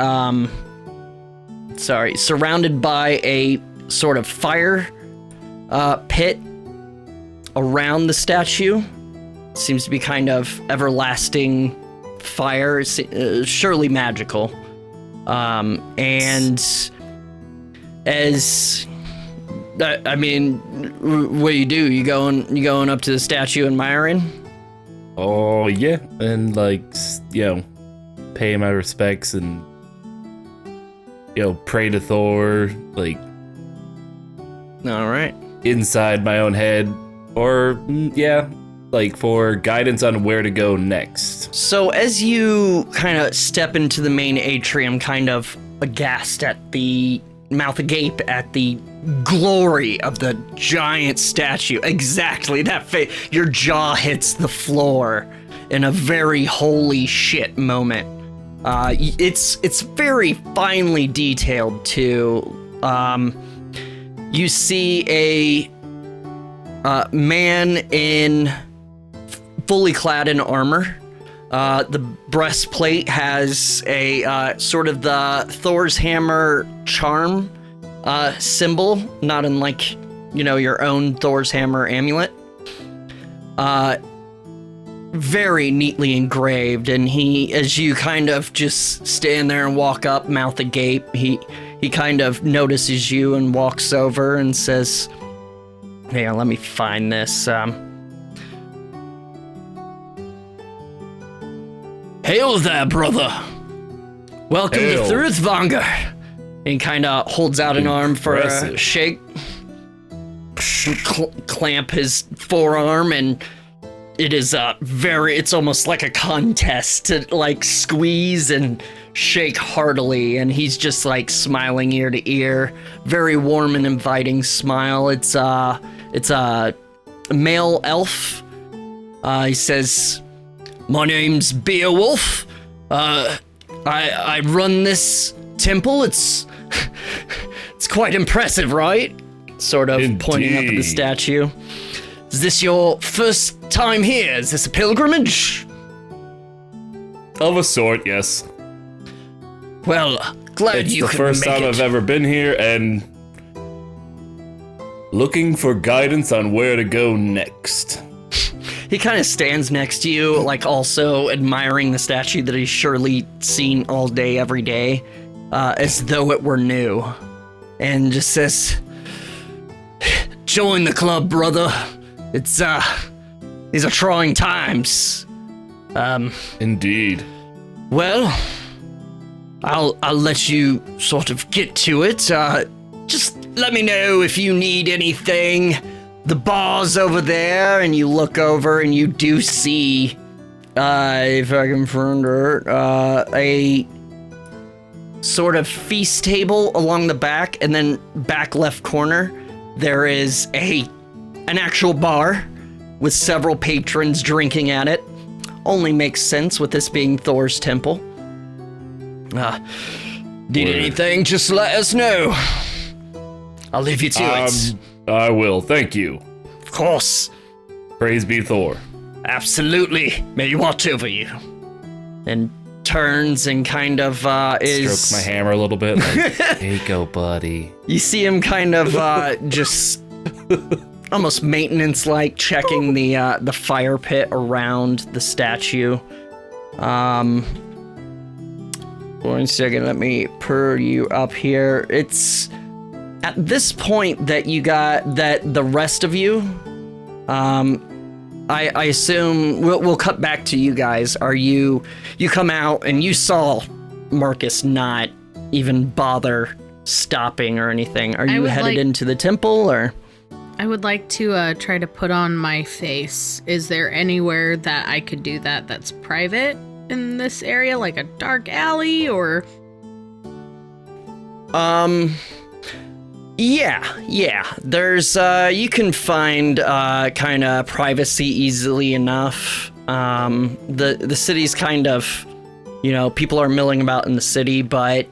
S3: sort of fire pit around the statue. Seems to be kind of everlasting fire, surely magical. And as I mean, what do? You going up to the statue admiring?
S5: Oh yeah, and pay my respects and pray to Thor,
S3: All right.
S5: inside my own head, or for guidance on where to go next.
S3: So as you kind of step into the main atrium, kind of aghast at the mouth agape at the glory of the giant statue, exactly that your jaw hits the floor in a very holy shit moment. It's very finely detailed too. You see a man in fully clad in armor. The breastplate has a sort of the Thor's hammer charm symbol, not unlike, your own Thor's hammer amulet. Very neatly engraved, and he, as you kind of just stand there and walk up, mouth agape, he kind of notices you and walks over and says, "Hey, let me find this. Hail there, brother. Welcome
S5: Hail.
S3: to Þrúðvangar." And he kind of holds out an arm for a
S5: Impressive.
S3: shake, clamp his forearm, and it is it's almost like a contest to like squeeze and shake heartily, and he's just like smiling ear to ear, very warm and inviting smile. It's a male elf. He says, "My name's Beowulf. I run this temple. It's quite impressive, right?" Sort of pointing up at the
S5: Indeed.
S3: statue. "Is this your first time here? Is this a pilgrimage?"
S5: Of a sort, yes.
S3: "Well, glad
S5: It's
S3: you
S5: the
S3: could
S5: first
S3: make
S5: time
S3: it."
S5: I've ever been here, and looking for guidance on where to go next.
S3: He kind of stands next to you, like also admiring the statue that he's surely seen all day, every day, as though it were new, and just says, "Join the club, brother. It's these are trying times.
S5: Indeed.
S3: Well, I'll let you sort of get to it. Just let me know if you need anything. The bar's over there," and you look over and you do see, if I can find it, a sort of feast table along the back, and then back left corner, there is an actual bar with several patrons drinking at it. Only makes sense with this being Thor's temple. Need
S5: Word.
S3: anything, just let us know. I'll leave you to it.
S5: I will, thank you.
S3: Of course.
S5: Praise be Thor.
S3: Absolutely. May you watch over you. And turns and kind of is...
S5: Stroke my hammer a little bit. Like, here you go, buddy.
S3: You see him kind of just almost maintenance-like checking the fire pit around the statue. 1 second, let me pull you up here. It's at this point that you got that the rest of you, I assume we'll cut back to you guys. You come out and you saw Marcus not even bother stopping or anything. Are you headed into the temple, or?
S4: I would like to try to put on my face. Is there anywhere that I could do that that's private in this area, like a dark alley, or? Yeah. There's you can find kind of privacy easily enough. The city's kind of, people are milling about in the city, but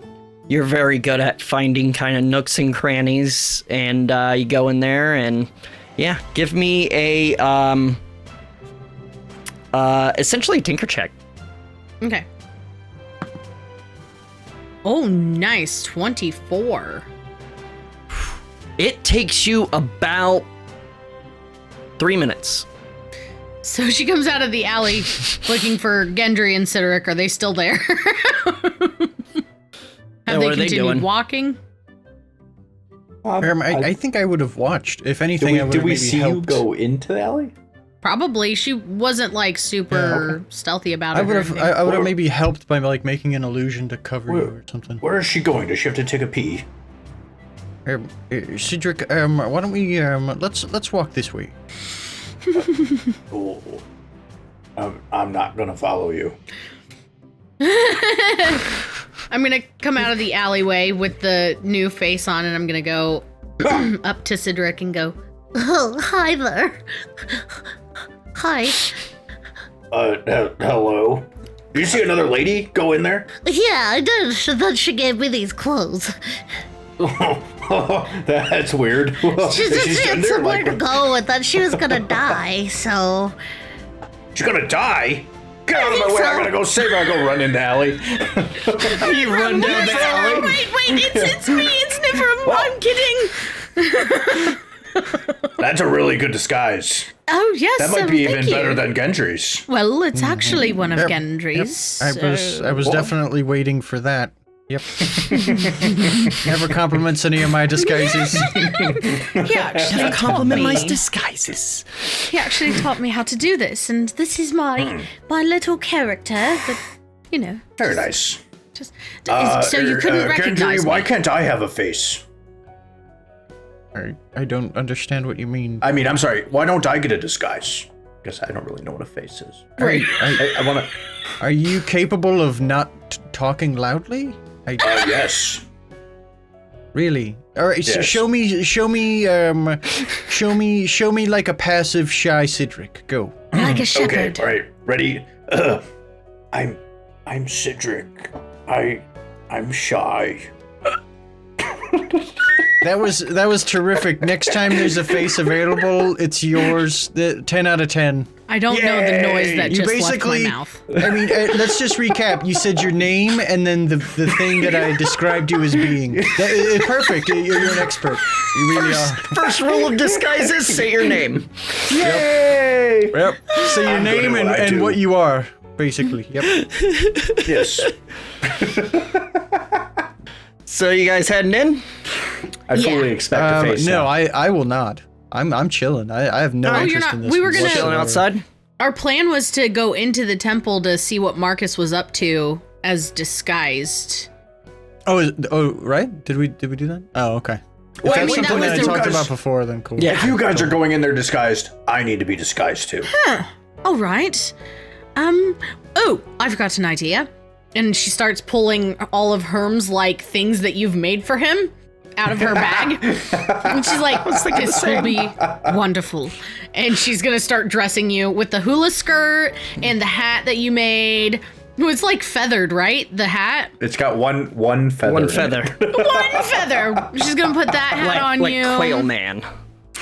S4: you're very good at finding kind of nooks and crannies, and you go in there and give me a essentially a tinker check. Okay. Oh, nice. 24.
S3: It takes you about 3 minutes.
S4: So she comes out of the alley looking for Gendry and Cedric. Are they still there? Have
S3: what
S4: they
S3: are they
S4: continued
S3: doing?
S4: walking?
S1: I think I would have watched. If anything, I would
S2: Did
S1: have
S2: we
S1: maybe
S2: see
S1: helped.
S2: you go into the alley?
S4: Probably. She wasn't like super stealthy about it.
S1: I would
S4: or
S1: have.
S4: anything.
S1: I would have maybe helped by like making an illusion to cover you or something.
S2: Where is she going? Does she have to take a pee?
S1: Cedric, why don't we let's walk this way.
S2: Cool. I'm not gonna follow you.
S4: I'm gonna come out of the alleyway with the new face on, and I'm gonna go up to Cedric and go,
S6: Oh, hi there. Hi.
S2: Hello. Did you see another lady go in there?
S6: Yeah, I did. Then she gave me these clothes.
S2: That's weird. Well,
S6: She just had somewhere to go, and then she was gonna die, so...
S2: She's gonna die? Get out of my way,
S6: so.
S2: I gotta go save her. I go run in the alley.
S3: You run down the alley.
S4: wait, it's me, it's Nifrim, I'm kidding.
S2: That's a really good disguise.
S4: Oh, yes,
S2: That might be
S4: thank
S2: even
S4: you.
S2: better than Gendry's.
S4: Well, it's actually one of
S1: Yep,
S4: Gendry's.
S1: I was definitely waiting for that. Yep. Never compliments any of my disguises.
S4: He actually taught
S3: Compliment my
S4: me.
S3: disguises.
S4: He actually taught me how to do this, and this is my little character that, you know.
S2: Very nice.
S4: Just so you couldn't recognize
S2: Gendry,
S4: me.
S2: why can't I have a face?
S1: I don't understand what you mean.
S2: I mean, I'm sorry. Why don't I get a disguise? Because I don't really know what a face is.
S4: Right.
S2: I want to.
S1: Are you capable of not talking loudly?
S2: Yes.
S1: Really? All right. So
S2: Yes.
S1: show me like a passive shy Cedric. Go.
S4: Like a
S2: Okay.
S4: shepherd.
S2: All right. Ready? I'm Cedric. I'm shy.
S1: That was terrific. Next time there's a face available, it's yours. 10 out of 10.
S4: I don't know the noise that
S1: You
S4: just left
S1: basically-
S4: my mouth.
S1: I mean, let's just recap. You said your name and then the thing that I described you as being. Perfect. You're an expert. You really are.
S3: First rule of disguises, say your name.
S2: Yay!
S1: Yep. Say your
S2: I'm good
S1: name
S2: at what I
S1: and
S2: do.
S1: what you are, basically. Yep.
S2: Yes.
S3: So you guys heading in?
S2: I fully expect a face.
S1: No,
S2: now.
S1: I will not. I'm chilling. I have no
S4: Oh, you're
S1: interest
S4: not-
S1: in this.
S4: we were gonna-
S1: whatsoever.
S3: Chilling outside?
S4: Our plan was to go into the temple to see what Marcus was up to as disguised.
S1: Oh, right? Did we do that? Oh, okay.
S4: Well,
S1: If
S4: I
S1: that's
S4: mean, that
S1: something
S4: was
S1: that I
S4: the-
S1: talked
S2: guys-
S1: about before, then cool.
S3: Yeah.
S2: If you guys are going in there disguised, I need to be disguised too.
S4: All right. Oh, I forgot an idea. And she starts pulling all of Herm's like things that you've made for him out of her bag. And she's like, this will be wonderful. And she's gonna start dressing you with the hula skirt and the hat that you made. It's like feathered, right? The hat?
S2: It's got one feather.
S3: One
S2: in it.
S3: feather.
S4: One feather. She's gonna put that hat on
S3: like
S4: you.
S3: Quail Man.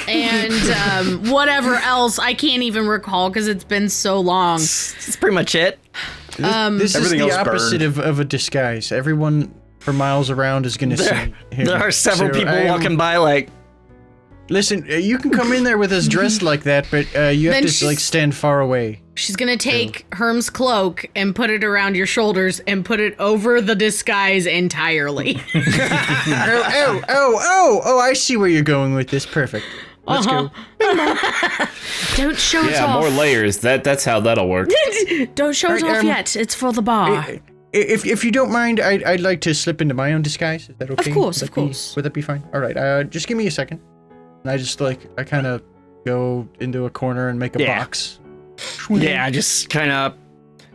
S4: And whatever else I can't even recall because it's been so long.
S3: That's pretty much it.
S1: This is
S2: Everything
S1: the
S2: else
S1: opposite of a disguise. Everyone for miles around is going to see him.
S3: There are several
S1: So,
S3: people walking by like,
S1: Listen, you can come in there with us dressed like that, but you have
S4: Then
S1: to like
S4: she's-
S1: stand far away.
S4: She's gonna take Herm's cloak and put it around your shoulders and put it over the disguise entirely.
S1: Oh! I see where you're going with this. Perfect. Let's go.
S4: Don't show it
S5: Yeah,
S4: off.
S5: more layers. That's how that'll work.
S4: Don't show it
S1: Alright,
S4: off yet. It's for the bar.
S1: If you don't mind, I'd like to slip into my own disguise. Is that okay?
S4: course,
S1: Would
S4: of
S1: that be-
S4: course.
S1: Would that be fine? All right. Just give me a second. And I just I kind of go into a corner and make a
S3: Yeah.
S1: box.
S3: yeah, just kind of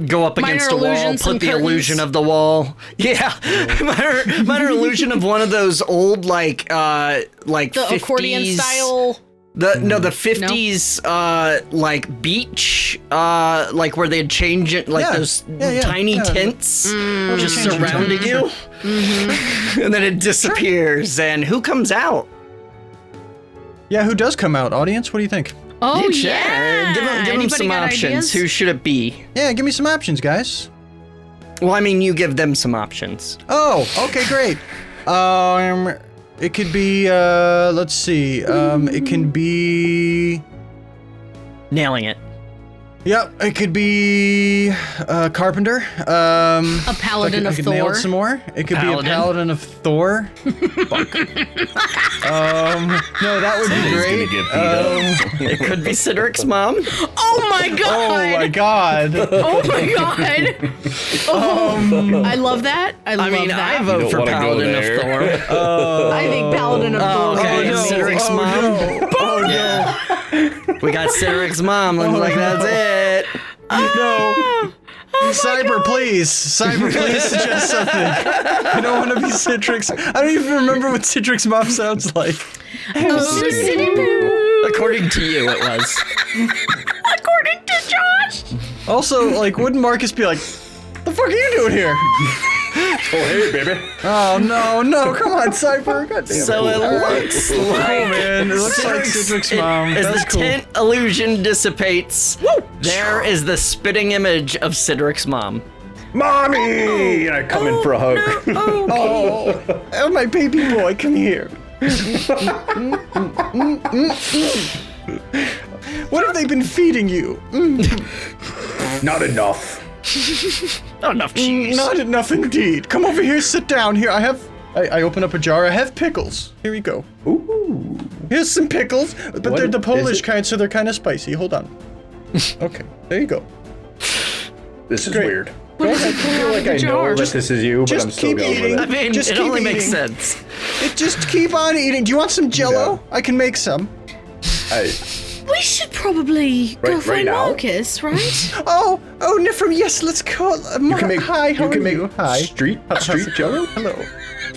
S3: go up
S4: Minor
S3: against a wall,
S4: illusion, some
S3: put the
S4: curtains.
S3: illusion of the wall. Yeah, minor illusion of one of those old like
S4: The
S3: 50s,
S4: accordion style.
S3: The 50s like beach like where they'd change it like
S1: Yeah.
S3: those
S1: Yeah.
S3: tiny
S1: Yeah.
S3: tents just
S1: change it.
S3: surrounding you, and then it disappears. And who comes out?
S1: Yeah, who does come out? Audience, what do you think?
S4: Oh
S3: You check.
S4: yeah.
S3: Give them
S4: Anybody
S3: some
S4: got
S3: options.
S4: ideas?
S3: Who should it be?
S1: Yeah, give me some options, guys.
S3: Well, I mean, you give them some options.
S1: Oh, okay, great. It could be, let's see. It can be.
S3: Nailing it.
S1: Yep, it could be Carpenter.
S4: A paladin
S1: I
S4: of
S1: could nail
S4: Thor.
S1: it some more. It could
S3: Paladin.
S1: be a paladin of Thor. Fuck. No, that would be
S5: Somebody's
S1: great.
S5: gonna get beat up.
S3: It could be Cedric's mom.
S4: Oh my god!
S1: Oh my god.
S4: Oh my god! Oh, I love that. I love
S3: I mean,
S4: that.
S3: I vote
S5: don't
S3: for
S5: wanna go
S3: Paladin of
S5: there.
S3: Thor.
S4: I think paladin of Thor.
S3: Okay,
S4: would be
S3: Cedric's
S4: amazing.
S3: mom.
S1: Oh no.
S3: We got Cedric's mom. Looks like that's it.
S1: No. Cyber, please suggest something. I don't want to be Citrix. I don't even remember what Citrix mom sounds like.
S3: According to you, it was.
S4: According to Josh.
S1: Also, like, wouldn't Marcus be like, the fuck are you doing here?
S2: Oh, hey, baby.
S1: Oh, no, come on, Cyber. God damn it.
S3: So it looks like,
S1: Man, it looks like Citrix mom.
S3: as
S1: That's
S3: the
S1: cool.
S3: tent illusion dissipates, there is the spitting image of Cedric's mom.
S2: Mommy! And I come in for a hug.
S1: Oh, my baby boy, come here. What have they been feeding you?
S2: Not enough.
S3: Not enough cheese.
S1: Not enough indeed. Come over here, sit down. Here, I open up a jar. I have pickles. Here we go.
S2: Ooh.
S1: Here's some pickles, but
S2: What
S1: they're the
S2: is
S1: Polish
S2: it?
S1: kind, so they're kind of spicy. Hold on. Okay, there you go.
S2: This is
S1: Great.
S2: weird.
S4: What does it
S2: I feel like I know that this is you, but
S1: just
S2: I'm still
S1: keep
S2: going
S1: eating.
S2: with
S3: I
S2: it.
S3: mean,
S1: Just
S3: it
S1: keep
S3: only makes
S1: eating.
S3: sense.
S1: Just keep on eating. Do you want some Jello?
S2: Yeah.
S1: I can make some.
S4: We should probably go
S2: Right
S4: find
S2: now?
S4: Marcus, right?
S1: Oh, Nifrim, yes, let's call.
S2: You can make.
S1: Hi, how
S2: you can
S1: are
S2: make
S1: you? Hi.
S2: street Jello.
S1: Hello.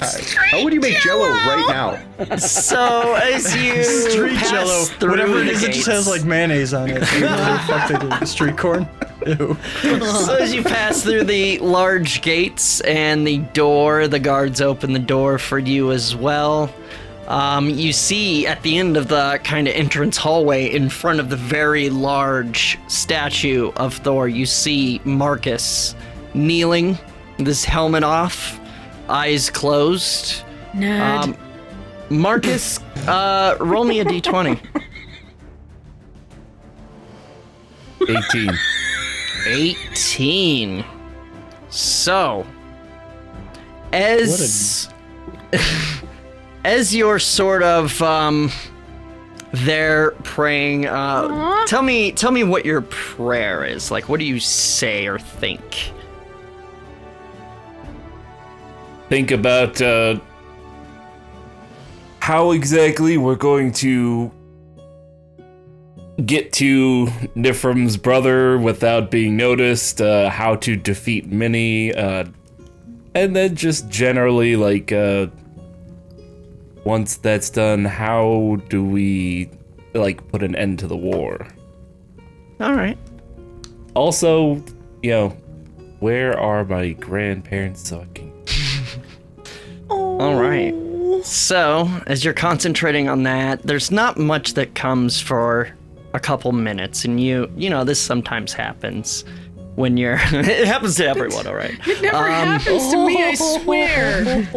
S1: Hi.
S2: How would you make Jello right now?
S3: So as you
S1: Street
S3: pass
S1: Jello.
S3: through
S1: Whatever it
S3: the
S1: is, it just has
S3: gates-
S1: like mayonnaise on it. What the fuck they do? Street corn? Ew.
S3: So as you pass through the large gates and the door, the guards open the door for you as well. You see at the end of the kind of entrance hallway in front of the very large statue of Thor, you see Marcus kneeling with his helmet off, eyes closed.
S4: Nerd.
S3: Marcus, roll me a d20.
S5: 18.
S3: 18. So, as as you're sort of there praying, tell me what your prayer is. Like, what do you say or think?
S5: Think about how exactly we're going to get to Nifrim's brother without being noticed, how to defeat Minnie, and then just generally, like, once that's done, how do we, like, put an end to the war?
S3: All right.
S5: Also, you know, where are my grandparents so I can...
S3: All right. So, as you're concentrating on that, there's not much that comes for a couple minutes, and you know, this sometimes happens when you're. It happens to everyone, all right.
S4: It never happens to me, I swear.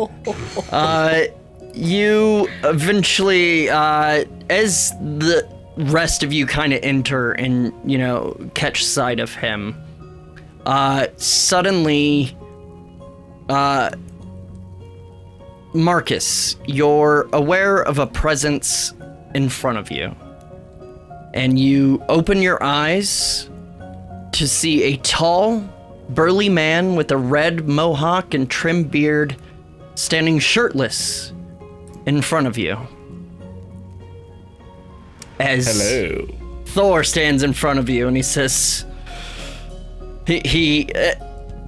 S3: You eventually, as the rest of you kind of enter and, you know, catch sight of him, suddenly, Marcus, you're aware of a presence in front of you. And you open your eyes to see a tall, burly man with a red mohawk and trim beard standing shirtless in front of you. As
S5: Hello.
S3: Thor stands in front of you and he says,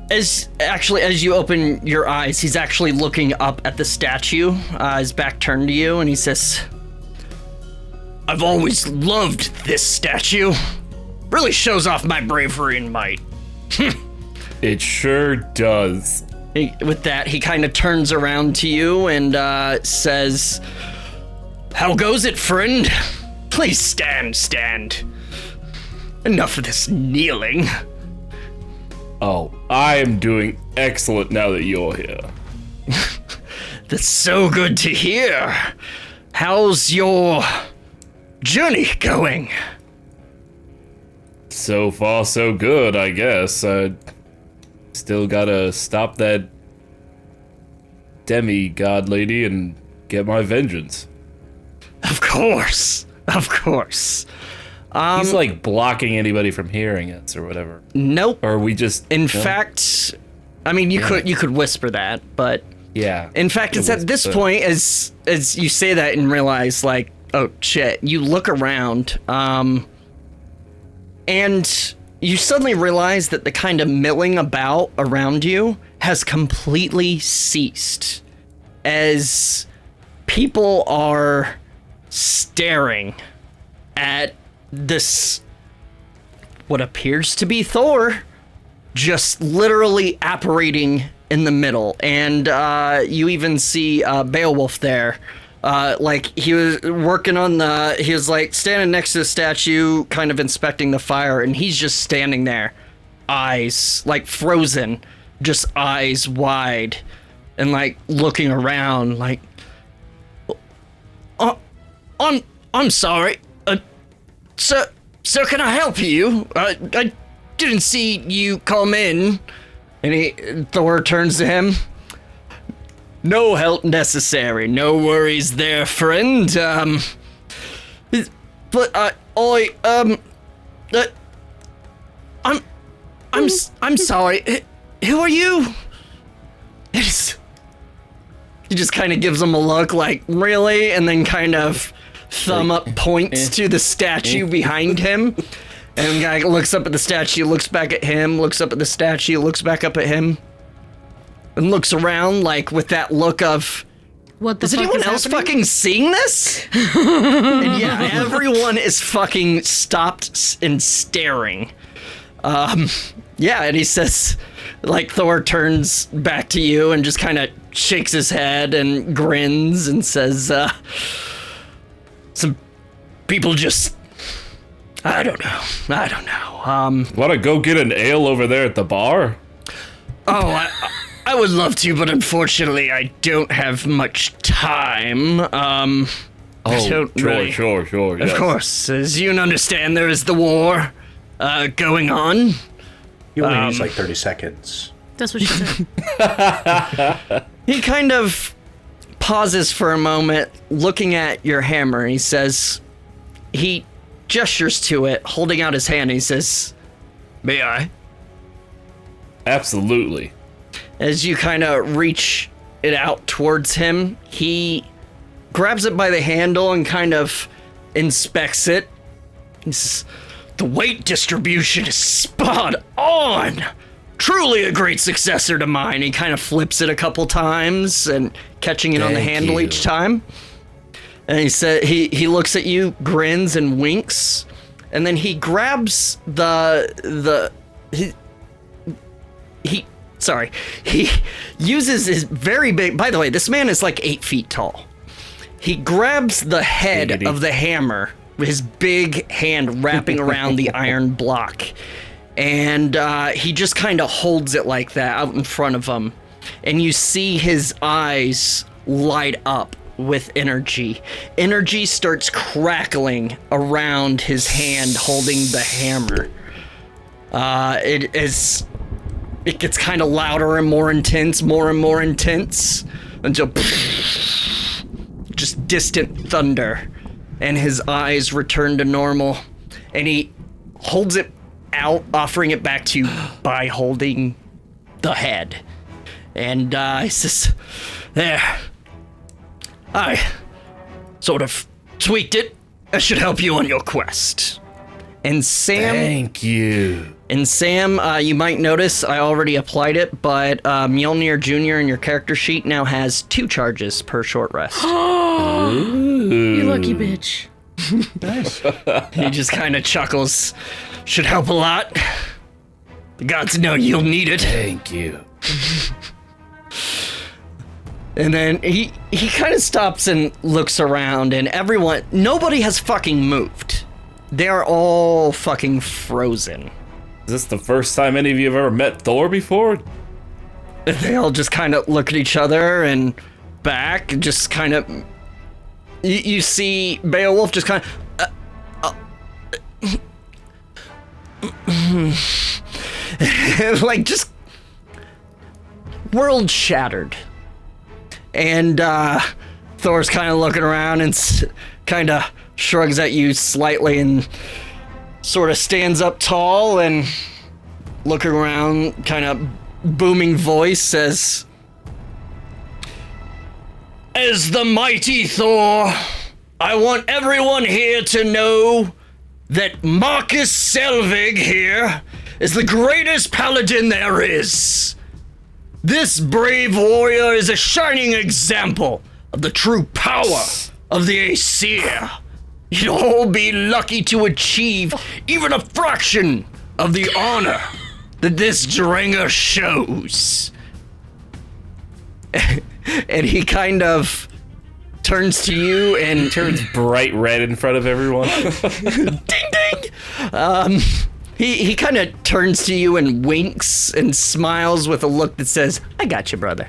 S3: as you open your eyes, he's actually looking up at the statue, his back turned to you, and he says, I've always loved this statue. Really shows off my bravery and might.
S5: It sure does.
S3: With that, he kind of turns around to you and says, how goes it, friend? Please stand. Enough of this kneeling.
S5: Oh, I am doing excellent now that you're here.
S3: That's so good to hear. How's your journey going?
S5: So far, so good, I guess. Still gotta stop that demigod lady and get my vengeance.
S3: Of course.
S5: He's like blocking anybody from hearing us or whatever.
S3: Nope.
S5: Or we just...
S3: In
S5: no?
S3: fact, I mean, you could whisper that, but
S5: Yeah.
S3: in fact, it's at this point as you say that and realize, like, oh shit, you look around, and you suddenly realize that the kind of milling about around you has completely ceased as people are staring at this, what appears to be Thor, just literally apparating in the middle. And you even see Beowulf there. Like he was working on he was like standing next to the statue, kind of inspecting the fire, and he's just standing there, eyes like frozen, just eyes wide, and like looking around like, I'm sorry, sir, can I help you? I didn't see you come in. And Thor turns to him. No help necessary. No worries there, friend. But I'm sorry. Who are you? He just kind of gives him a look like, really? And then kind of thumb up points to the statue behind him. And the guy looks up at the statue, looks back at him, looks up at the statue, looks back up at him, and looks around like with that look of,
S4: what the
S3: is
S4: fuck
S3: anyone
S4: is
S3: else
S4: happening?
S3: fucking seeing this? And yeah, everyone is fucking stopped and staring. Yeah, and he says, like, Thor turns back to you and just kind of shakes his head and grins and says, some people just, I don't know.
S5: Wanna go get an ale over there at the bar?
S3: Oh, I would love to, but unfortunately I don't have much time. I don't really-
S5: Sure.
S3: Of
S5: Yes.
S3: course, as you can understand, there is the war going on.
S2: You only use like 30 seconds.
S4: That's what she said.
S3: He kind of pauses for a moment, looking at your hammer, and he says, he gestures to it, holding out his hand, and he says, may I?
S5: Absolutely.
S3: As you kind of reach it out towards him, he grabs it by the handle and kind of inspects it. He says, the weight distribution is spot on! Truly a great successor to mine. He kind of flips it a couple times and catching it on the
S2: Thank
S3: handle
S2: you.
S3: each time. And he said he looks at you, grins and winks, and then he grabs he uses his very big, by the way, this man is like 8 feet tall. He grabs the head
S5: Giggity.
S3: of the hammer with his big hand wrapping around the iron block. And he just kind of holds it like that out in front of him. And you see his eyes light up with energy. Energy starts crackling around his hand holding the hammer. It gets kind of louder and more intense, until just distant thunder. And his eyes return to normal. And he holds it out, offering it back to you by holding the head. And he says, there. I sort of tweaked it. That should help you on your quest. And Sam...
S5: Thank you.
S3: And Sam, you might notice I already applied it, but Mjolnir Jr. in your character sheet now has 2 charges per short rest.
S4: You lucky bitch.
S1: Nice.
S3: He just kind of chuckles. Should help a lot. The gods know you'll need it.
S5: Thank you.
S3: And then he kind of stops and looks around, and nobody has fucking moved. They're all fucking frozen.
S5: Is this the first time any of you have ever met Thor before?
S3: They all just kind of look at each other and back, just kind of... You see Beowulf just kind of... like, just... world shattered. And Thor's kind of looking around and kind of shrugs at you slightly and sort of stands up tall and looking around, kind of booming voice says, as the mighty Thor I want everyone here to know that Marcus Selvig here is the greatest paladin there is. This brave warrior is a shining example of the true power of the Aesir. You'd all be lucky to achieve even a fraction of the honor that this Dranger shows. And he kind of turns to you and
S5: Turns bright red in front of everyone.
S3: ding ding. He kind of turns to you and winks and smiles with a look that says, "I got you, brother."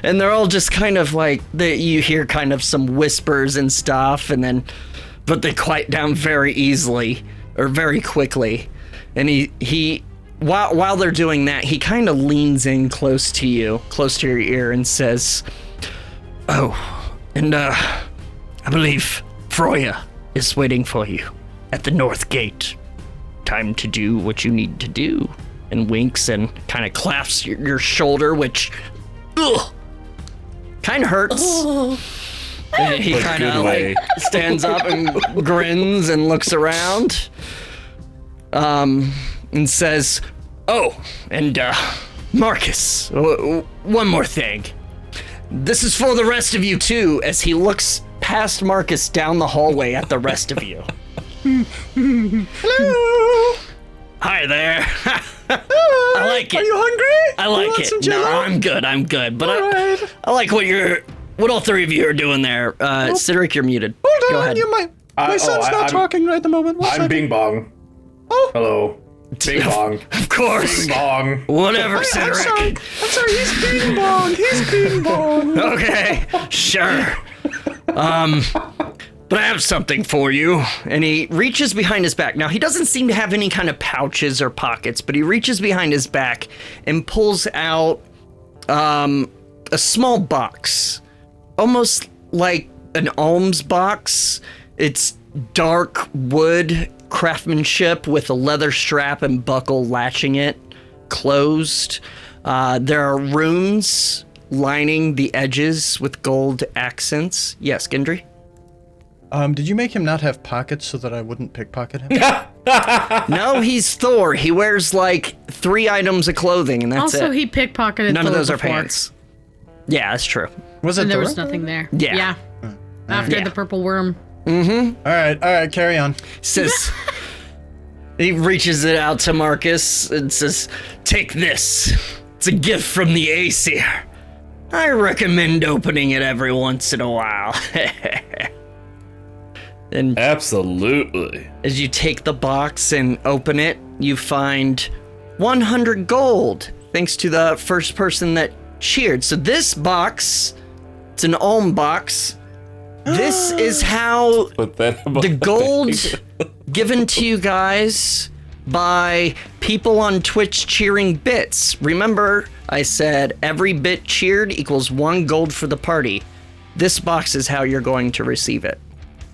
S3: And they're all just kind of like, you hear kind of some whispers and stuff, but they quiet down very easily or very quickly. And he while they're doing that, he kind of leans in close to your ear, and says, "Oh, and I believe Freyja is waiting for you at the north gate. Time to do what you need to do." And winks and kind of claps your shoulder, which kind of hurts. And he kind of like stands up and grins and looks around, and says, "Oh, and Marcus, one more thing. This is for the rest of you too," as he looks past Marcus down the hallway at the rest of you. Hello. Hi there. I like it. Are you hungry? I like it. No, I'm good. But I like what all three of you are doing there. Cedric, you're muted.
S1: Hold
S3: Go
S1: on,
S3: ahead.
S1: my son's not talking right at the moment.
S2: I'm Bing Bong.
S1: Oh.
S2: Hello. Bing Bong.
S3: Of course.
S2: Bing Bong.
S3: Whatever,
S1: I'm
S3: Cedric.
S1: sorry, he's Bing Bong. He's Bing Bong.
S3: Okay, sure. But I have something for you. And he reaches behind his back. Now, he doesn't seem to have any kind of pouches or pockets, but he reaches behind his back and pulls out a small box, almost like an alms box. It's dark wood craftsmanship with a leather strap and buckle latching it closed. There are runes lining the edges with gold accents. Yes, Gendry?
S1: Did you make him not have pockets so that I wouldn't pickpocket him?
S3: No, he's Thor. He wears like 3 items of clothing, and that's
S4: Also,
S3: it.
S4: he pickpocketed
S3: None of
S4: Thor
S3: those are
S4: before,
S3: pants. Yeah, that's true.
S1: Was it
S4: and there
S1: Thor?
S4: was nothing there.
S3: Yeah.
S4: After
S3: Yeah.
S4: the purple worm.
S1: All right, carry on.
S3: Says he reaches it out to Marcus and says, "Take this. It's a gift from the Aesir. I recommend opening it every once in a while." And
S5: Absolutely.
S3: as you take the box and open it, you find 100 gold, thanks to the first person that cheered. So this box, it's an alm box. This is how
S5: Put that above
S3: the gold
S5: page.
S3: given to you guys by people on Twitch cheering bits. Remember, I said every bit cheered equals 1 gold for the party. This box is how you're going to receive it.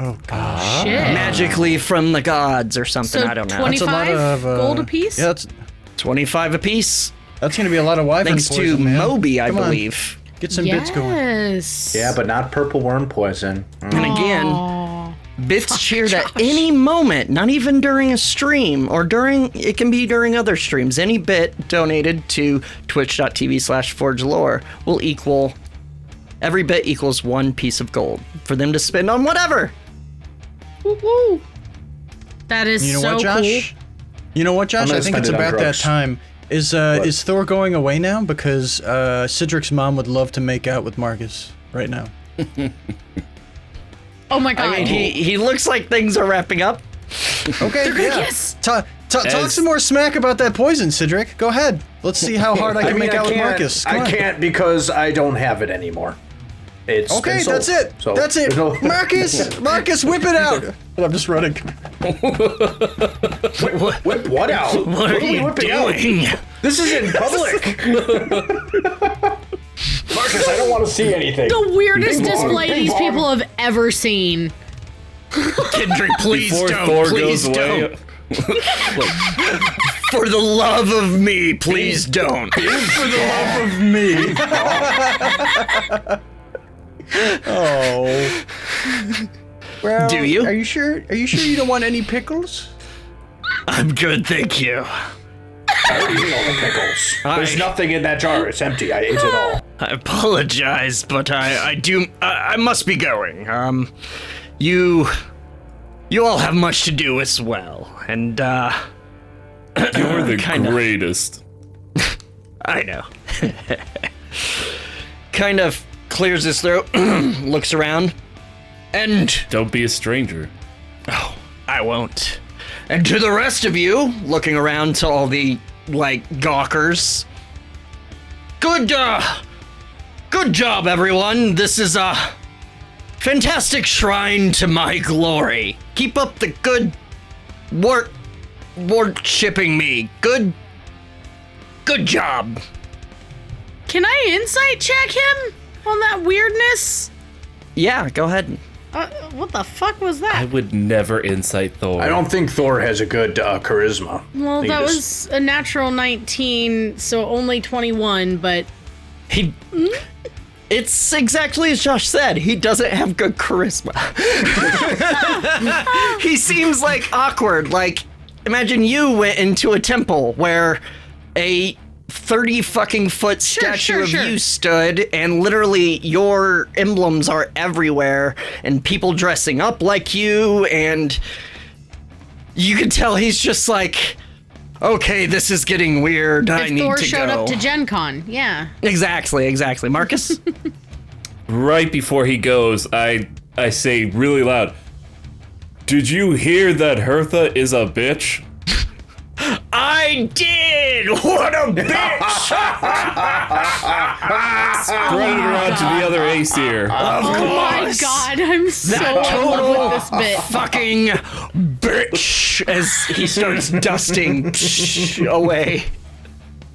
S1: Oh god.
S4: Shit.
S3: Magically from the gods or something,
S4: So
S3: I don't know.
S4: 25 gold apiece?
S1: Yeah, that's
S3: 25 apiece,
S1: gonna be a lot of wyvern
S3: thanks to
S1: poison, man.
S3: Moby, I
S1: Come on,
S3: believe.
S1: get some bits going.
S4: Yes.
S2: Yeah, but not purple worm poison.
S3: And again,
S4: Aw.
S3: bits cheered at any moment, not even during a stream, or it can be during other streams. Any bit donated to twitch.tv/forgelore will equal, every bit equals 1 piece of gold for them to spend on whatever.
S4: Woo woo. That is
S1: You know
S4: so
S1: what, Josh?
S4: cool.
S1: You know what, Josh?
S2: gonna
S1: I think
S2: spend
S1: it's
S2: it on
S1: about that
S2: drugs.
S1: time. Is Thor going away now? Because Cedric's mom would love to make out with Marcus right now.
S4: Oh my god.
S3: I mean, he looks like things are wrapping up.
S1: Okay,
S4: gonna
S1: yeah.
S4: kiss.
S1: Talk
S5: As-
S1: some more smack about that poison, Cedric. Go ahead. Let's see how hard I can make out with Marcus. Come
S2: I
S1: on.
S2: can't because I don't have it anymore. It's
S1: Okay,
S2: been sold,
S1: that's it.
S2: so
S1: That's it.
S2: there's no-
S1: Marcus, whip it out. But I'm just running.
S2: Whip what out?
S3: What are
S2: we
S3: you
S2: whipping out?
S3: doing?
S2: This is in public. Marcus, I don't want to see anything.
S4: The weirdest
S2: Bing bong,
S4: display
S2: bing
S4: these
S2: bong.
S4: people have ever seen.
S3: Kendrick, please
S5: Before
S3: don't.
S5: Thor
S3: Please
S5: goes
S3: don't.
S5: away.
S3: For the love of me, please don't.
S1: For the love of me. Oh. Well,
S3: Do you?
S1: Are you sure? Are you sure you don't want any pickles?
S3: I'm good, thank you.
S2: I already ate all the pickles. There's nothing in that jar. It's empty. I ate it all.
S3: I apologize, but I must be going. You all have much to do as well, and
S5: You're the greatest.
S3: I know. Kind of clears his throat, looks around, and
S5: Don't be a stranger.
S3: oh, I won't. And to the rest of you, looking around to all the gawkers. Good job, everyone. This is a fantastic shrine to my glory. Keep up the good work, worshipping me. Good job.
S4: Can I insight check him on that weirdness?
S3: Yeah, go ahead.
S4: What the fuck was
S5: I
S4: that?
S5: would never incite Thor.
S2: I don't think Thor has a good charisma.
S4: Well,
S2: He
S4: that
S2: just-
S4: was a natural 19, so only 21, but
S3: He. It's exactly as Josh said. He doesn't have good charisma. He seems awkward. Imagine you went into a temple where a 30 fucking foot statue of you stood, and literally your emblems are everywhere, and people dressing up like you, and you can tell he's just okay, this is getting weird. I
S4: if
S3: need
S4: Thor
S3: to
S4: showed
S3: go.
S4: up to Gen Con, yeah.
S3: Exactly. Marcus?
S5: Right before he goes, I say really loud, "Did you hear that Hertha is a bitch?"
S3: I did! What a bitch!
S5: Spread it around to the other Aesir.
S4: Oh my god, I'm so in love with this bit.
S3: Fucking bitch! As he starts dusting away.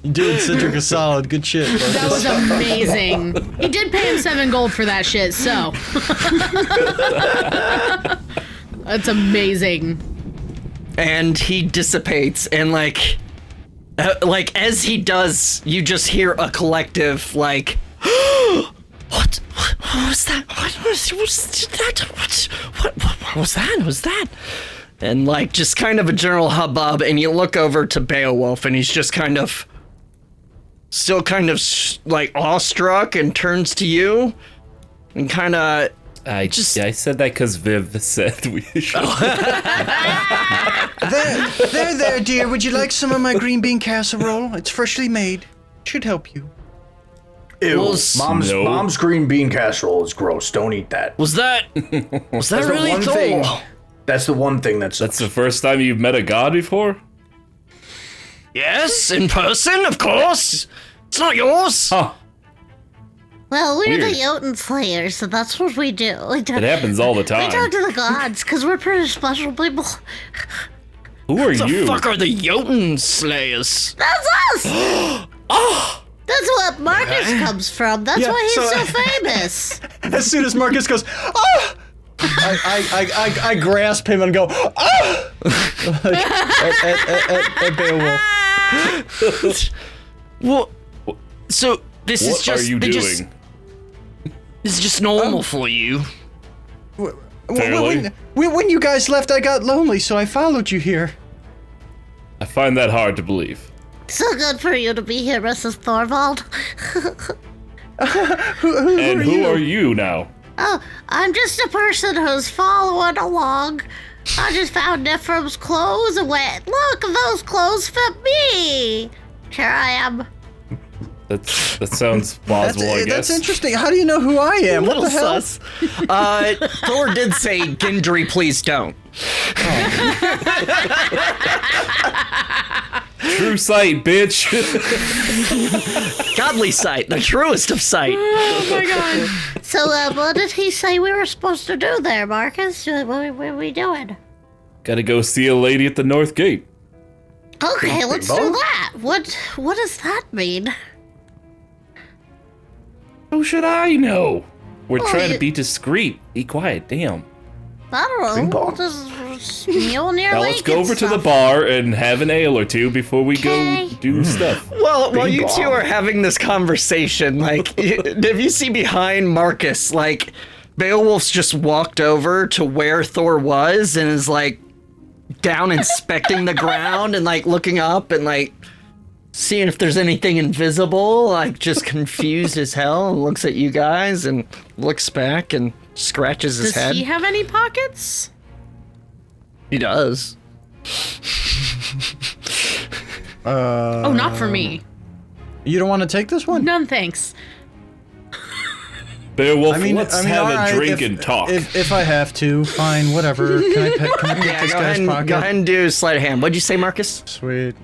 S1: You're doing Citric a solid. Good shit.
S4: That was amazing. He did pay him 7 gold for that shit, so. That's amazing.
S3: And he dissipates, and as he does, you just hear a collective what was that? What was that? What was that? What was that? And just kind of a general hubbub, and you look over to Beowulf, and he's just still awestruck, and turns to you, and
S5: I said that because Viv said we should.
S1: There, dear. Would you like some of my green bean casserole? It's freshly made. Should help you.
S2: Ew.
S3: Well,
S5: no.
S2: Mom's green bean casserole is gross. Don't eat that.
S3: Was that
S2: That's
S3: really
S2: the one
S3: Thor?
S2: thing. That's the one thing
S5: That's the first time you've met a god before?
S3: Yes, in person, of course. It's not yours.
S5: Huh.
S6: Well, we're
S5: Weird.
S6: the Jotunn Slayers, so that's what we do.
S5: It happens all the
S6: We talk
S5: time.
S6: to the gods, because we're pretty special people.
S5: Who are
S3: The
S5: you?
S3: fuck are the Jotunn Slayers?
S6: That's us! That's what Marcus comes from. That's
S1: Yeah,
S6: why he's
S1: so-
S6: so famous.
S1: As soon as Marcus goes, ah! I grasp him and go, ah! at Beowulf.
S3: Well, so this is
S5: What
S3: just
S5: are you
S3: they
S5: doing?
S3: just- this is just normal for you.
S5: Fairly.
S1: When you guys left, I got lonely, so I followed you here.
S5: I find that hard to believe.
S6: So good for you to be here, Mrs. Thorvald.
S5: And who are you now?
S6: Oh, I'm just a person who's following along. I just found Nifrim's clothes and went, look, those clothes fit me. Here I am.
S5: That sounds plausible, I guess.
S1: That's interesting. How do you know who I am? What the hell?
S3: sus. Thor did say, Gendry, please don't.
S5: True sight, bitch.
S3: Godly sight, the truest of sight.
S4: Oh my god.
S6: So, what did he say we were supposed to do there, Marcus? What are we doing?
S5: Gotta go see a lady at the North Gate.
S6: Okay, let's do that. What does that mean?
S5: How should I know? We're
S6: Well,
S5: trying
S6: you-
S5: to be discreet. Be quiet, damn.
S6: I don't
S2: Bing
S6: know.
S2: bong.
S6: This Mjolnir
S5: Now
S6: Lake
S5: let's go
S6: and
S5: over to the
S6: stuff.
S5: bar and have an ale or two before we
S6: Okay.
S5: go do stuff.
S3: Well, while you
S2: bong.
S3: two are having this conversation, like, if you see behind Marcus, like, Beowulf's just walked over to where Thor was and is, like, down inspecting the ground and, like, looking up and, like, seeing if there's anything invisible, like, just confused as hell, and looks at you guys and looks back and scratches his
S4: Does
S3: head.
S4: he have any pockets?
S3: He does.
S4: Oh, not for me.
S1: You don't want to take this one?
S4: None, thanks.
S5: Beowulf, let's have
S1: alright,
S5: a drink
S1: if-
S5: and talk.
S1: If I have to, fine, whatever. Can I pick
S3: Yeah,
S1: this
S3: go
S1: guy's
S3: ahead,
S1: pocket?
S3: go ahead and do sleight of hand. What'd you say, Marcus?
S1: Sweet.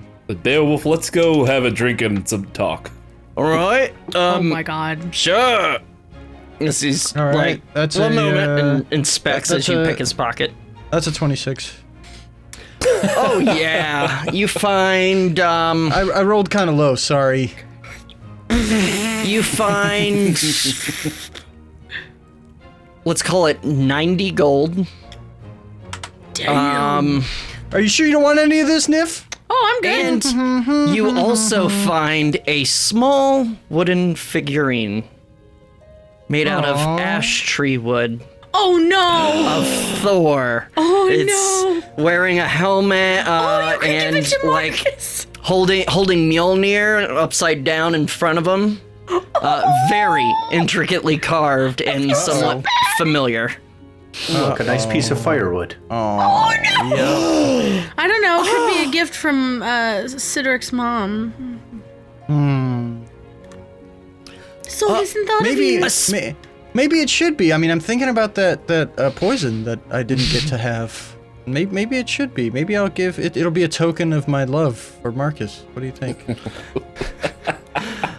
S5: Beowulf, let's go have a drink and some talk.
S3: All right.
S4: Oh my god.
S3: Sure. This is
S1: All right,
S3: like
S1: that's
S3: one
S1: a,
S3: moment and
S1: uh,
S3: inspects
S1: that's
S3: as you
S1: a-
S3: pick his pocket.
S1: That's a 26.
S3: Oh yeah, you find
S1: I rolled kind of low, sorry.
S3: you find let's call it 90 gold.
S4: Damn.
S1: Are you sure you don't want any of this, Niff?
S4: Oh, I'm good.
S3: And you also find a small wooden figurine made out of
S1: Aw.
S3: ash tree wood
S4: Oh no!
S3: of Thor.
S4: Oh
S3: It's wearing a helmet
S4: Oh, you can give
S3: and
S4: it to
S3: like
S4: Marcus.
S3: holding Mjolnir upside down in front of him. Very intricately carved and somewhat familiar.
S2: Look, a nice piece of firewood.
S1: Oh,
S4: I don't know. It could be a gift from Cedric's mom. So isn't that
S1: maybe
S4: you?
S1: maybe it should be. I mean, I'm thinking about that poison that I didn't get to have. Maybe it should be. Maybe I'll give it. It'll be a token of my love for Marcus. What do you think?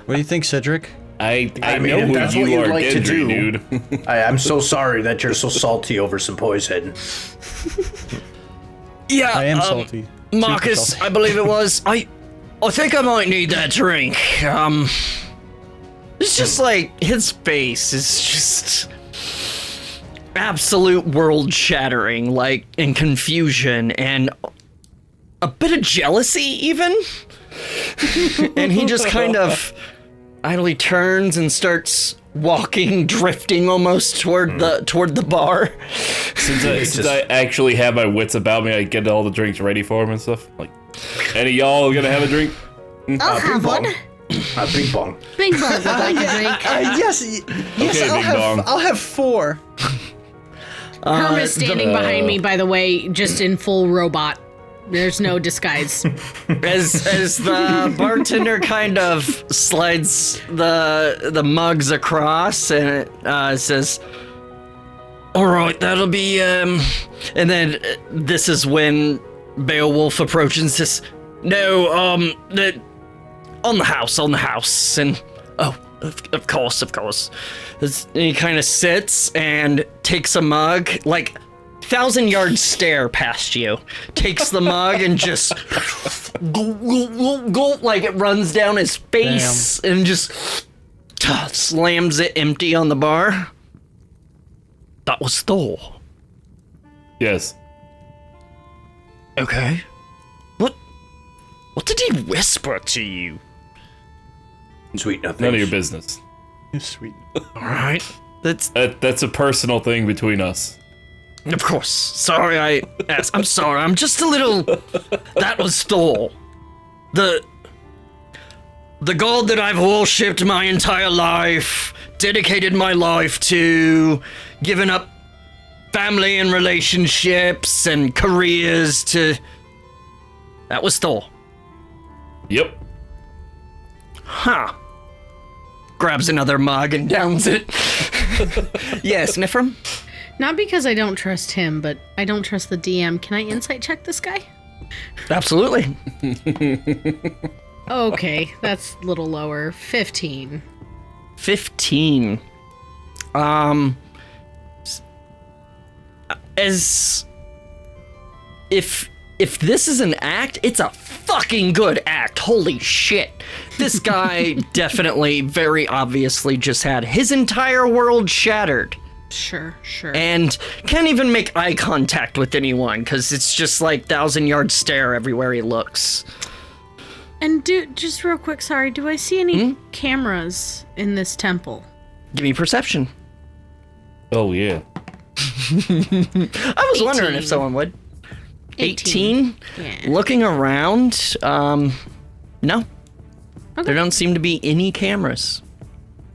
S1: What do you think, Cedric?
S5: I
S2: mean,
S5: know
S2: if
S5: who
S2: that's
S5: you
S2: what you'd
S5: are,
S2: like to
S5: Gendry, dude.
S2: I'm so sorry that you're so salty over some poison.
S3: Yeah,
S1: I am salty. Super
S3: Marcus,
S1: salty.
S3: I believe it was. I think I might need that drink. It's just like his face is just absolute world shattering, like in confusion and a bit of jealousy even. And he just kind of idly turns and starts walking, drifting almost toward the bar.
S5: Since I actually have my wits about me, I get all the drinks ready for him and stuff. Like, any of y'all gonna have a drink?
S6: I'll have one.
S2: Bing bong.
S6: Bing Bong would like a drink.
S1: Yes,
S5: Okay, Bing Bong.
S1: I'll have 4.
S4: Herm is standing behind me, by the way, just in full robot. There's no disguise.
S3: As the bartender kind of slides the mugs across and it says, "All right, that'll be." And then this is when Beowulf approaches and says, "No, on the house," and of course. And he kind of sits and takes a mug, like 1,000-yard stare past you, takes the mug and just gulp, like it runs down his face and just slams it empty on the bar. That was Thor.
S5: Yes.
S3: Okay. What did he whisper to you?
S2: Sweet nothing.
S5: None of your business.
S1: Sweet.
S3: All right.
S5: That's a personal thing between us.
S3: Of course. Sorry I asked. I'm sorry. I'm just a little... That was Thor. The god that I've worshipped my entire life, dedicated my life to, given up family and relationships and careers to... That was Thor.
S5: Yep.
S3: Huh. Grabs another mug and downs it. Yes, Nifrim?
S4: Not because I don't trust him, but I don't trust the DM. Can I insight check this guy?
S3: Absolutely.
S4: Okay, that's a little lower. 15.
S3: 15. As if this is an act, it's a fucking good act. Holy shit. This guy definitely, very obviously just had his entire world shattered
S4: Sure.
S3: And can't even make eye contact with anyone because it's just like 1,000-yard stare everywhere he looks.
S4: And just real quick, sorry, do I see any cameras in this temple?
S3: Give me perception.
S5: Oh, yeah.
S3: I was wondering if someone would. 18?
S4: Yeah.
S3: Looking around, no.
S4: Okay.
S3: There don't seem to be any cameras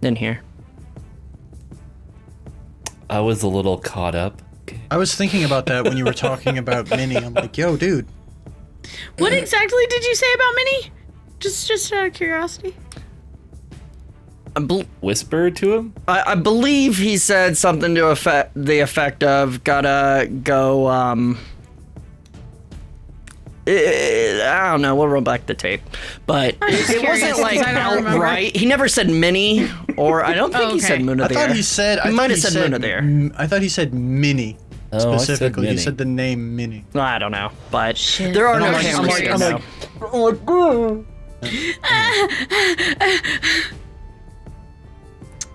S3: in here.
S5: I was a little caught up.
S1: I was thinking about that when you were talking about Minnie. I'm like, yo, dude.
S4: What exactly did you say about Minnie? Just out of curiosity.
S5: Whisper to him?
S3: I believe he said something to the effect of gotta go. I don't know. We'll roll back the tape, but it wasn't like outright. He never said Minnie, or I don't think he said Muna
S1: I
S3: there.
S1: thought he said.
S3: He might have said Muna there.
S1: I thought he said Minnie specifically. He said the name Minnie.
S3: I don't know, but there are no cameras here.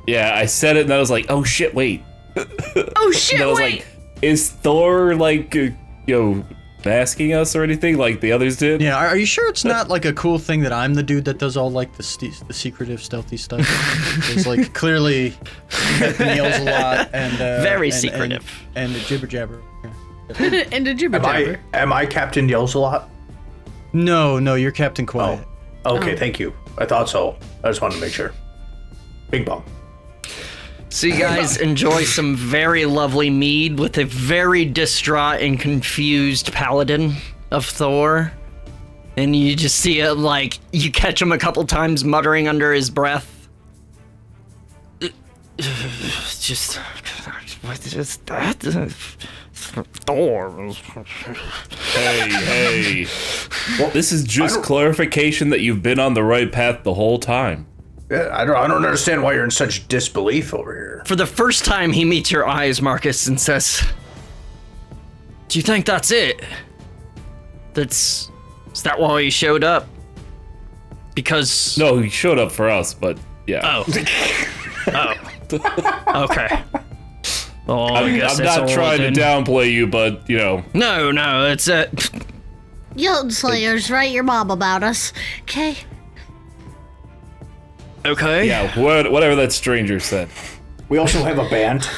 S5: Yeah, I said it and I was like, oh shit, wait.
S4: Oh shit,
S5: and I was
S4: wait!
S5: like, is Thor like, masking us or anything like the others did?
S1: Yeah, are you sure it's not like a cool thing that I'm the dude that does all like the secretive, stealthy stuff? It's like clearly that yells a lot and
S3: very secretive
S1: and jibber jabber.
S4: Yeah. And a jibber jabber.
S2: Am I Captain Yells a Lot?
S1: No, you're Captain Quiet.
S2: Oh, okay, thank you. I thought so. I just wanted to make sure. Bing bong.
S3: So you guys enjoy some very lovely mead with a very distraught and confused paladin of Thor. And you just see it like, you catch him a couple times muttering under his breath. Just, what is that? Thor.
S5: Hey. Well, this is just clarification that you've been on the right path the whole time.
S2: I don't understand why you're in such disbelief over here.
S3: For the first time, he meets your eyes, Marcus, and says, "Do you think that's it? Is that why you showed up? Because..."
S5: No, he showed up for us, but yeah.
S3: Oh. Okay. Oh,
S5: I'm not trying to downplay you, but,
S3: No, it's
S6: Jotunn Slayers, write your mom about us, okay?
S3: Okay.
S5: Yeah, whatever that stranger said.
S2: We also have a band.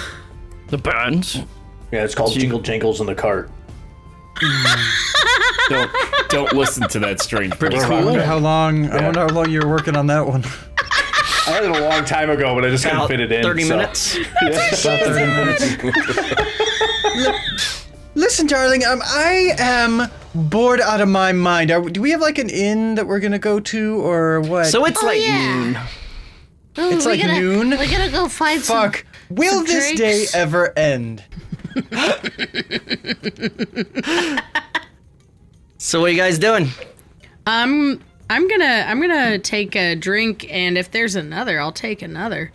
S3: The band?
S2: Yeah, it's called Jingle Jangles in the Cart.
S5: Don't listen to that stranger.
S3: Pretty
S1: I
S3: cool.
S1: wonder how long you were working on that one.
S2: I had it a long time ago, but I just couldn't fit it in.
S3: 30
S2: so.
S3: minutes.
S1: About 30 minutes. Listen, darling, I am bored out of my mind. Do we have like an inn that we're gonna go to, or what?
S3: So it's noon.
S6: Ooh,
S1: It's like noon?
S6: We're gonna go find
S1: Fuck. Will
S6: some
S1: this day
S6: drinks.
S1: ever end?
S3: So what are you guys doing?
S4: I'm gonna take a drink, and if there's another, I'll take another.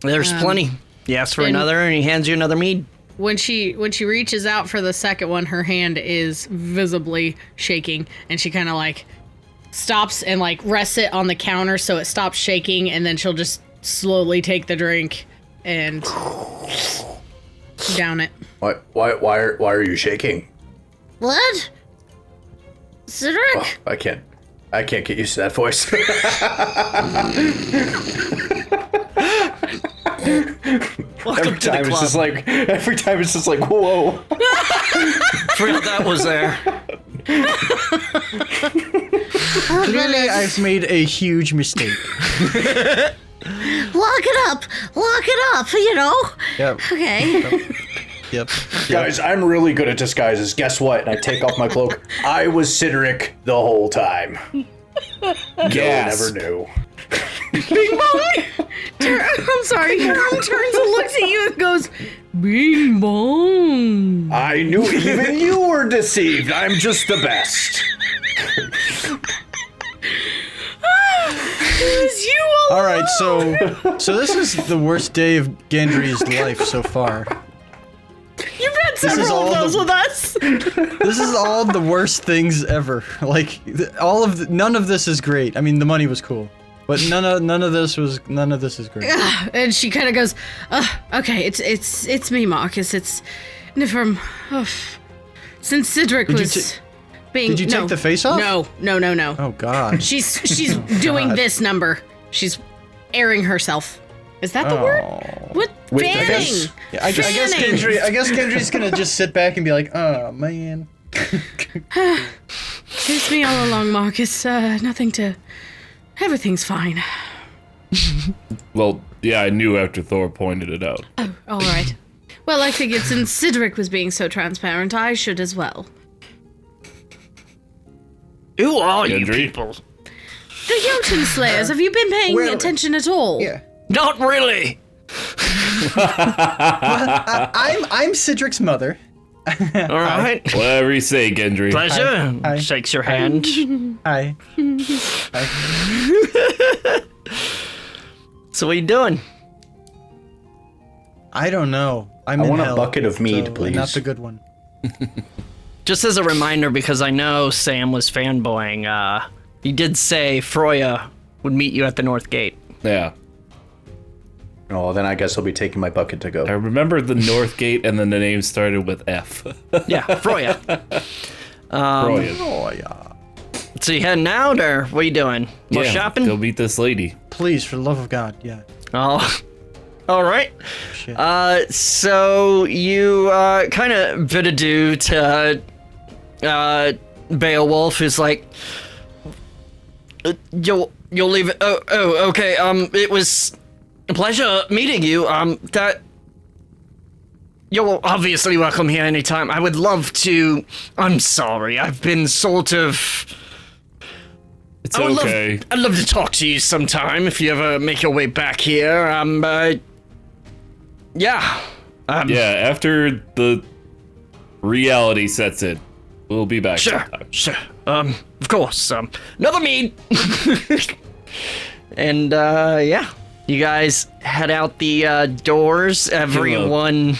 S3: There's plenty. You ask for
S4: and-
S3: another, and he hands you another mead.
S4: When she reaches out for the second one, her hand is visibly shaking, and she kind of like stops and like rests it on the counter so it stops shaking, and then she'll just slowly take the drink and down it.
S2: Why are you shaking?
S6: What? Cedric?
S2: Oh, I can't get used to that voice.
S3: Welcome to the club.
S2: Every time it's just like, whoa.
S3: Forgot that was there.
S1: Clearly, I've made a huge mistake.
S6: Lock it up, you know?
S1: Yep.
S6: Okay.
S1: Yep.
S2: Guys, I'm really good at disguises. Guess what? And I take off my cloak. I was Cedric the whole time.
S5: Gasp.
S2: Never knew.
S4: Bing bong! I'm sorry. Mom turns and looks at you and goes, Bing bong.
S2: I knew even you were deceived. I'm just the best.
S4: It was you all
S1: All right, so this is the worst day of Gendry's life so far.
S4: You've had
S1: This is
S4: several
S1: all
S4: of those
S1: the-
S4: with us.
S1: This is all the worst things ever. Like none of this is great. I mean, the money was cool. But none of this is great.
S4: And she kind of goes, okay, it's me, Marcus. It's Nifrim. Since Cedric was being...
S1: Did you take the face off?
S4: No.
S1: Oh, God.
S4: She's doing this number. She's airing herself. Is that the word? What? Fanning.
S1: I guess Gendry's gonna just sit back and be like, oh, man.
S4: It's me all along, Marcus. Everything's fine.
S5: Well, yeah, I knew after Thor pointed it out.
S4: Oh, all right. Well, I figured since Cedric was being so transparent, I should as well.
S3: Who are you
S5: Gendry?
S3: people?
S4: The Jotunn Slayers, have you been paying attention at all?
S1: Yeah.
S3: Not really.
S1: I'm Cedric's mother.
S3: All right.
S5: Whatever you say, Gendry.
S3: Pleasure.
S1: Hi.
S3: Shakes your hand.
S1: Hi.
S3: So what are you doing?
S1: I don't know. I
S2: want a bucket of mead, please.
S1: Not the good one.
S3: Just as a reminder, because I know Sam was fanboying, he did say Freyja would meet you at the North Gate.
S5: Yeah.
S2: Oh, then I guess I'll be taking my bucket to go.
S5: I remember the North Gate, and then the name started with F.
S3: Yeah, Freyja.
S5: Freudian.
S1: Oh, yeah.
S3: So you heading out, or what are you doing? More shopping?
S5: Go meet this lady.
S1: Please, for the love of God, yeah.
S3: Oh, all right.
S1: Shit.
S3: So you kind of bid adieu to Beowulf, who's like, you'll leave it. Oh, okay. It was a pleasure meeting you. You're obviously welcome here anytime. I would love to. I'm sorry. I've been sort of.
S5: It's okay.
S3: I'd love to talk to you sometime if you ever make your way back here. Yeah.
S5: Yeah, after the reality sets in, we'll be back sometime.
S3: Sure. Of course. Another mead. And, yeah. You guys head out the doors. Everyone.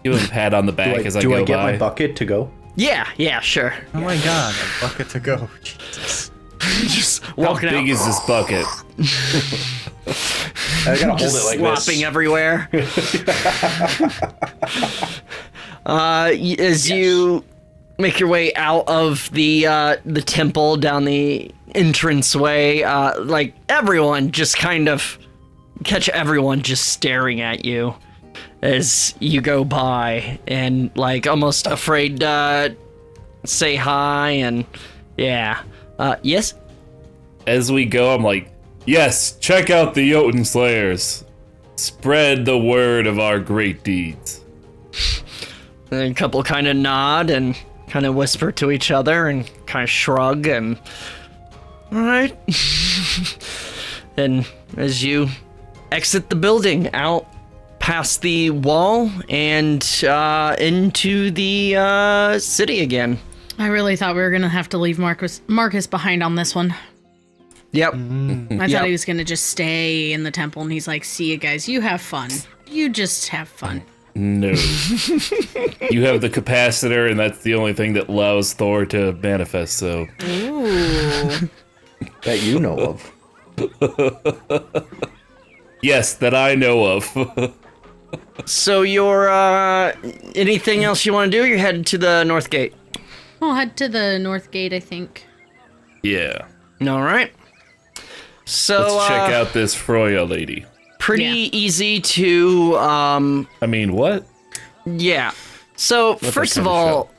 S5: Give him a pat on the back as I go by.
S2: Do I get my bucket to go?
S3: Yeah, sure.
S1: Oh my God, a bucket to go. Jesus.
S3: Just
S5: How
S3: walking
S5: big
S3: out.
S5: is this bucket?
S2: I gotta hold
S3: Just
S2: it like
S3: slopping
S2: this.
S3: everywhere. As you make your way out of the temple down the entranceway, like everyone just kind of catch everyone just staring at you as you go by and like almost afraid to say hi and yeah. Yes?
S5: As we go, I'm like, yes, check out the Jotunn Slayers. Spread the word of our great deeds.
S3: And a couple kind of nod and kind of whisper to each other and kind of shrug and all right. And as you exit the building out past the wall and into the city again.
S4: I really thought we were going to have to leave Marcus behind on this one.
S3: Yep.
S4: I thought he was going to just stay in the temple, and he's like, see you guys, you have fun. You just have fun.
S5: No. You have the capacitor, and that's the only thing that allows Thor to manifest, so.
S4: Ooh.
S2: That you know of.
S5: Yes, that I know of.
S3: So you're, anything else you want to do? You're headed to the North Gate.
S4: We'll head to the North Gate, I think.
S5: Yeah.
S3: All right. So,
S5: Let's check out this Freyja lady.
S3: Pretty
S4: Yeah.
S3: easy to,
S5: I mean, what?
S3: yeah. So, first
S5: that
S3: of
S5: kind of
S3: all,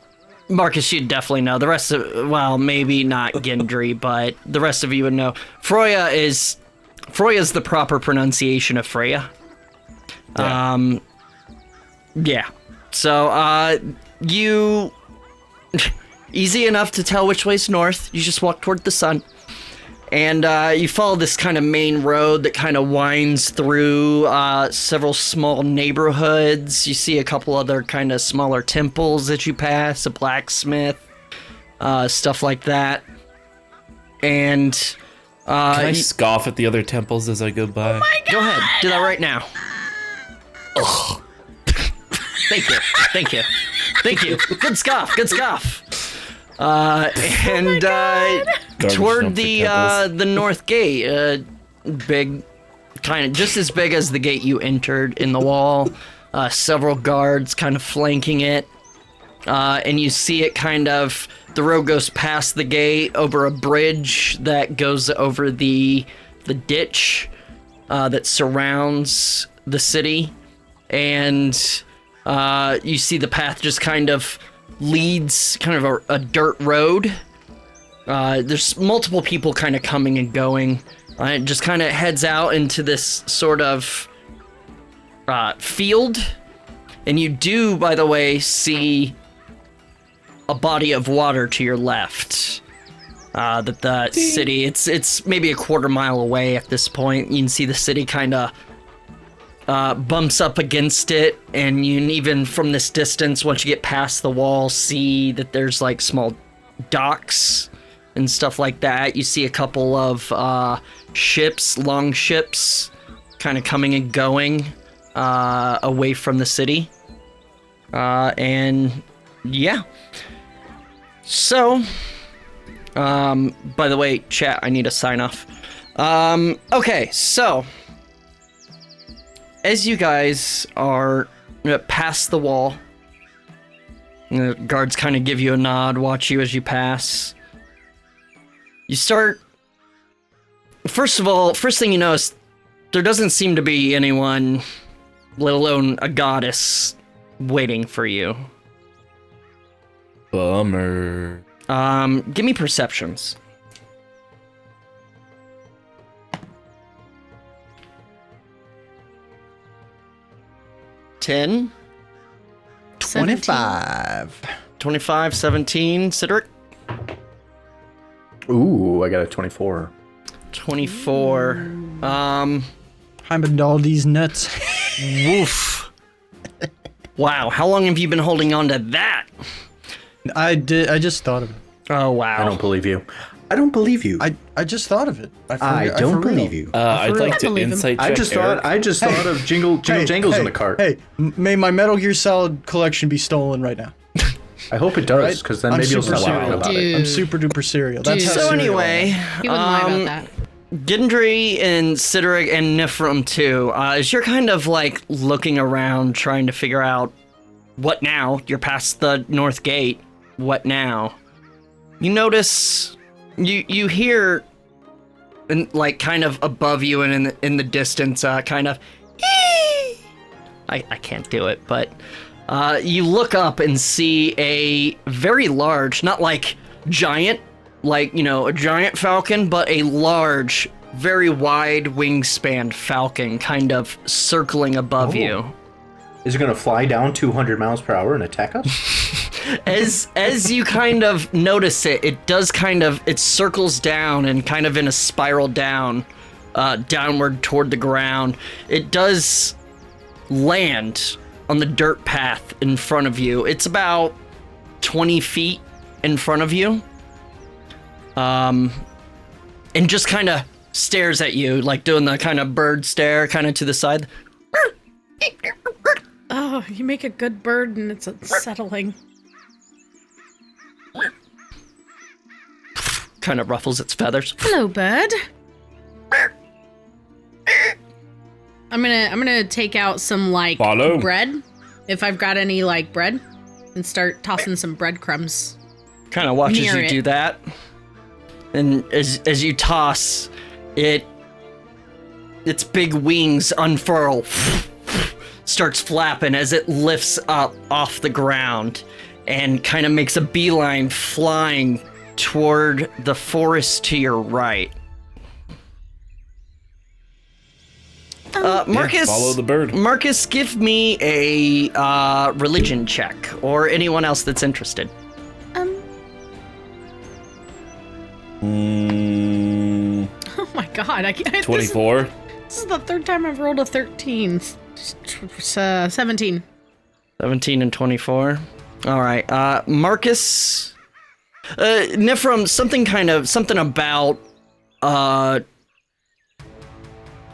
S3: Marcus, you'd definitely know. The rest of, well, maybe not Gendry, but the rest of you would know. Freyja is the proper pronunciation of Freyja.
S5: Yeah.
S3: Yeah. So, you, easy enough to tell which way's north. You just walk toward the sun. And you follow this kind of main road that kind of winds through several small neighborhoods. You see a couple other kind of smaller temples that you pass, a blacksmith, stuff like that. And
S5: Can I scoff at the other temples as I go by?
S3: go ahead, do that right now. Ugh. Thank you. Good scoff. And
S5: Garbage
S3: toward
S5: dumpster
S3: the
S5: temples.
S3: North Gate, big, kind of just as big as the gate you entered in the wall. Several guards kind of flanking it. And you see it kind of, the road goes past the gate over a bridge that goes over the ditch that surrounds the city. And you see the path just kind of leads kind of a dirt road. There's multiple people kind of coming and going. It just kind of heads out into this sort of field. And you do, by the way, see a body of water to your left. That the city, it's maybe a quarter mile away at this point. You can see the city kind of bumps up against it, and you can even from this distance, once you get past the wall, see that there's like small docks and stuff like that. You see a couple of ships, long ships, kind of coming and going away from the city. And yeah. So, by the way, chat, I need a sign off. Okay, so as you guys are past the wall, the guards kind of give you a nod, watch you as you pass. You start, first of all, first thing you notice, there doesn't seem to be anyone, let alone a goddess, waiting for you.
S5: Bummer.
S3: Give me perceptions. 10,
S1: 25.
S3: 25, 17, Cedric?
S2: Ooh, I got a 24.
S3: 24.
S1: I'm all these nuts.
S3: Woof. Wow, how long have you been holding on to that?
S1: I just thought of it.
S3: Oh, wow.
S2: I don't believe you. I don't believe you.
S1: I just thought of it.
S2: I don't believe you.
S5: I'd like
S4: I
S5: to
S4: believe him.
S5: insight check
S2: I just
S5: Eric.
S2: thought of Jingle Jangles in the cart.
S1: Hey, may my Metal Gear Solid collection be stolen right now.
S2: I hope it does, because then
S1: I'm
S2: maybe you'll
S1: super
S2: start laughing
S1: serial.
S2: about it.
S1: I'm super duper serial. That's how
S3: So
S1: serial I am.
S3: anyway,
S4: He wouldn't lie about that.
S3: Gendry and Cedric and Nifrim too, as you're kind of like looking around trying to figure out what now, you're past the north gate, what now? You notice, you hear, and like kind of above you and in the distance, kind of, I can't do it, but you look up and see a very large, not like giant, like, you know, a giant falcon, but a large, very wide wingspan falcon kind of circling above you.
S2: Is it going to fly down 200 miles per hour and attack us?
S3: As you kind of notice it, it does kind of, it circles down and kind of in a spiral down, downward toward the ground. It does land on the dirt path in front of you. It's about 20 feet in front of you. And just kind of stares at you, like doing the kind of bird stare kind of to the side.
S4: Oh, you make a good bird and it's unsettling.
S3: Kind of ruffles its feathers.
S4: Hello, bird. I'm gonna take out some like
S5: Follow.
S4: bread, if I've got any like bread, and start tossing some breadcrumbs.
S3: Kind of watches
S4: Near
S3: you
S4: it.
S3: do that. And as you toss, its big wings unfurl, starts flapping as it lifts up off the ground and kind of makes a beeline flying toward the forest to your right. Marcus,
S5: follow the bird.
S3: Marcus, give me a religion check, or anyone else that's interested.
S4: Oh my god, I can't.
S5: 24.
S4: This is the third time I've rolled a 13. 17.
S3: 17 and 24. All right. Marcus, Nifrim, something about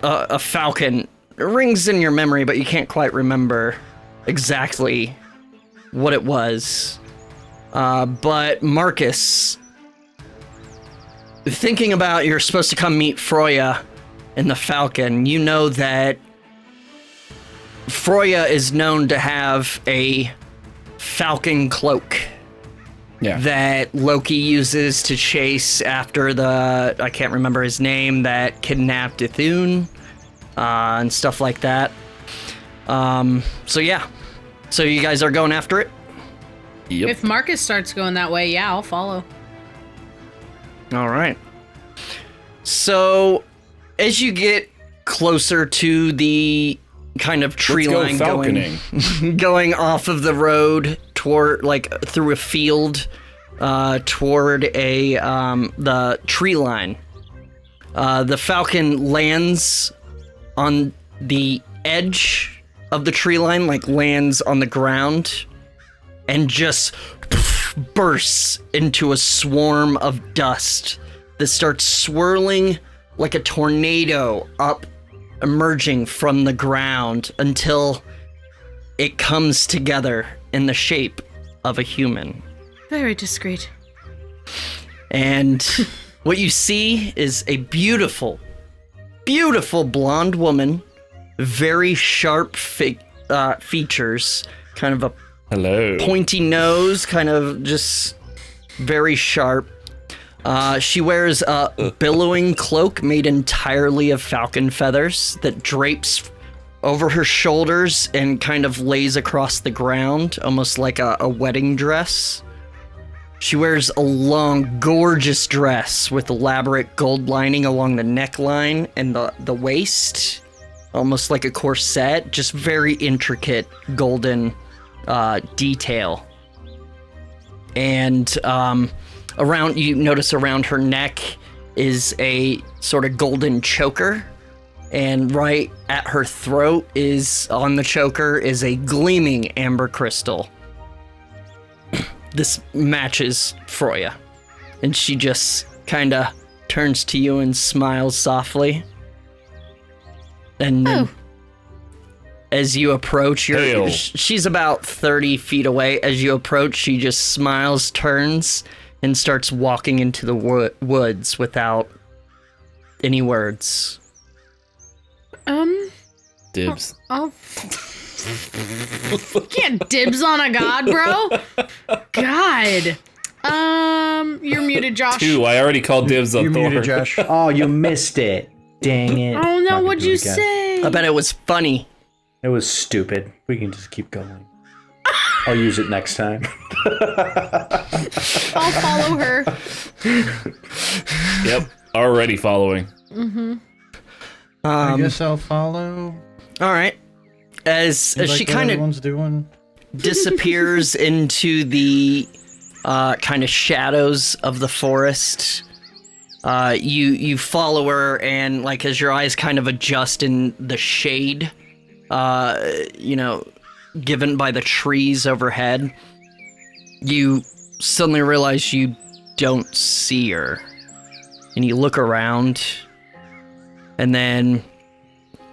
S3: a falcon rings in your memory, but you can't quite remember exactly what it was. But Marcus, thinking about you're supposed to come meet Freyja and the falcon, you know that Freyja is known to have a falcon cloak that Loki uses to chase after I can't remember his name, that kidnapped Jotunn, and stuff like that. So you guys are going after it?
S5: Yep.
S4: If Marcus starts going that way, yeah, I'll follow.
S3: All right. So as you get closer to the kind of tree line going off of the road toward, like, through a field, toward the tree line, the falcon lands on the edge of the tree line, like lands on the ground, and just bursts into a swarm of dust that starts swirling like a tornado up, emerging from the ground until it comes together in the shape of a human.
S4: Very discreet.
S3: And what you see is a beautiful, beautiful blonde woman, very sharp features, kind of a pointy nose, kind of just very sharp. She wears a billowing cloak made entirely of falcon feathers that drapes over her shoulders and kind of lays across the ground, almost like a wedding dress. She wears a long, gorgeous dress with elaborate gold lining along the neckline and the waist, almost like a corset, just very intricate golden detail. And you notice around her neck is a sort of golden choker, and right at her throat on the choker is a gleaming amber crystal. This matches Freyja, and she just kind of turns to you and smiles softly. And then as you approach, she's about 30 feet away. As you approach, she just smiles, turns, and starts walking into the woods without any words.
S5: Dibs.
S4: You can't dibs on a god, bro. God. You're muted, Josh.
S5: 2. I already called dibs on
S1: You're
S5: Thor.
S1: muted, Josh.
S2: Oh, you missed it. Dang it.
S4: Oh no,
S2: Not gonna
S4: what'd
S2: do
S4: you
S2: it again.
S4: say?
S3: I bet it was funny.
S2: It was stupid. We can just keep going. I'll use it next time.
S4: I'll follow her.
S5: Yep. Already following.
S1: I guess I'll follow.
S3: All right. As
S1: Seems
S3: she
S1: like what
S3: kind of
S1: everyone's doing.
S3: disappears into the kind of shadows of the forest, you follow her, and like as your eyes kind of adjust in the shade, given by the trees overhead, you suddenly realize you don't see her, and you look around, and then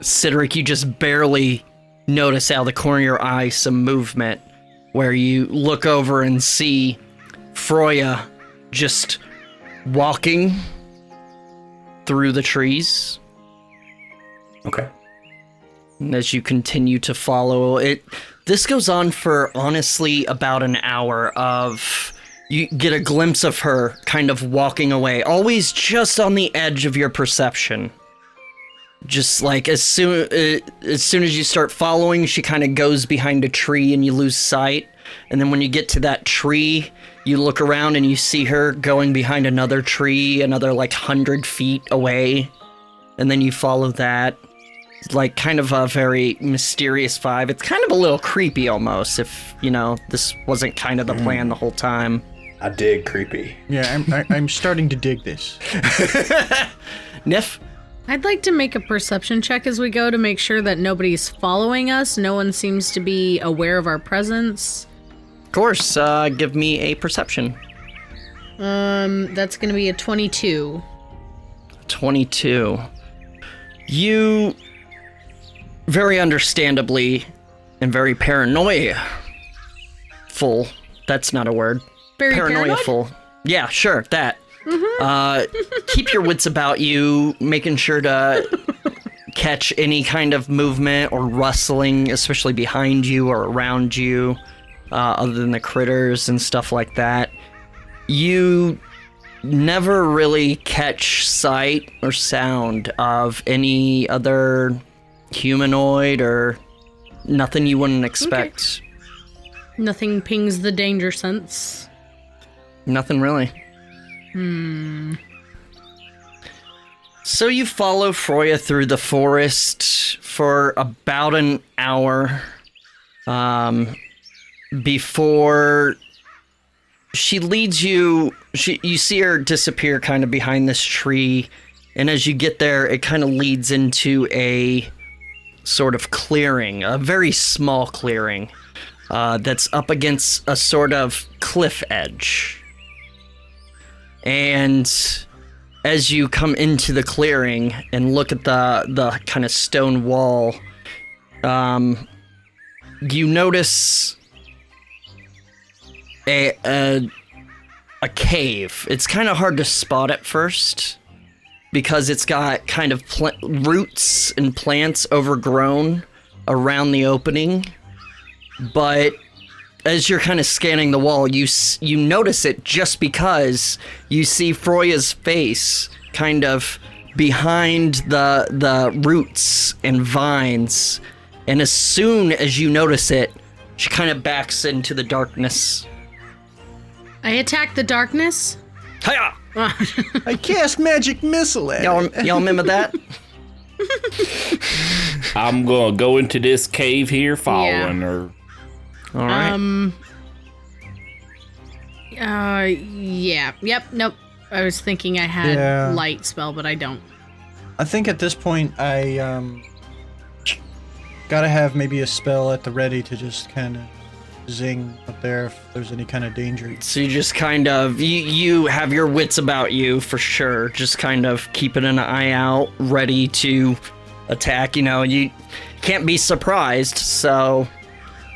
S3: Cedric, you just barely notice out of the corner of your eye some movement where you look over and see Freyja just walking through the trees.
S2: Okay.
S3: And as you continue to follow it, this goes on for honestly about an hour of you get a glimpse of her kind of walking away, always just on the edge of your perception. Just like as soon as you start following, she kind of goes behind a tree and you lose sight. And then when you get to that tree, you look around and you see her going behind another tree, another like 100 feet away. And then you follow that. It's like kind of a very mysterious vibe. It's kind of a little creepy almost, if, this wasn't kind of the plan the whole time.
S2: I dig creepy.
S1: Yeah, I'm starting to dig this.
S3: Nif?
S4: I'd like to make a perception check as we go to make sure that nobody's following us. No one seems to be aware of our presence.
S3: Of course, give me a perception.
S4: That's gonna be a 22.
S3: 22. You, very understandably, and very paranoia-ful. That's not a word.
S4: Very
S3: Paranoia-ful. Yeah, sure, that. Keep your wits about you, making sure to catch any kind of movement or rustling, especially behind you or around you, other than the critters and stuff like that. You never really catch sight or sound of any other humanoid or nothing you wouldn't expect.
S4: Okay. Nothing pings the danger sense.
S3: Nothing really. So you follow Freyja through the forest for about an hour before she leads you. You see her disappear kind of behind this tree, and as you get there, it kind of leads into a sort of clearing, a very small clearing that's up against a sort of cliff edge. And as you come into the clearing and look at the kind of stone wall, you notice a cave. It's kind of hard to spot at first because it's got kind of roots and plants overgrown around the opening. But as you're kind of scanning the wall, you notice it just because you see Freyja's face kind of behind the roots and vines. And as soon as you notice it, she kind of backs into the darkness.
S4: I attack the darkness.
S3: Hiya!
S1: I cast magic missile at it.
S3: Y'all remember that?
S5: I'm gonna go into this cave here following her.
S3: All right.
S4: Yeah. Yep. Nope. I was thinking I had light spell, but I don't.
S1: I think at this point I gotta have maybe a spell at the ready to just kind of zing up there if there's any kind of danger.
S3: So you just kind of you have your wits about you for sure. Just kind of keeping an eye out, ready to attack. You know, you can't be surprised, so.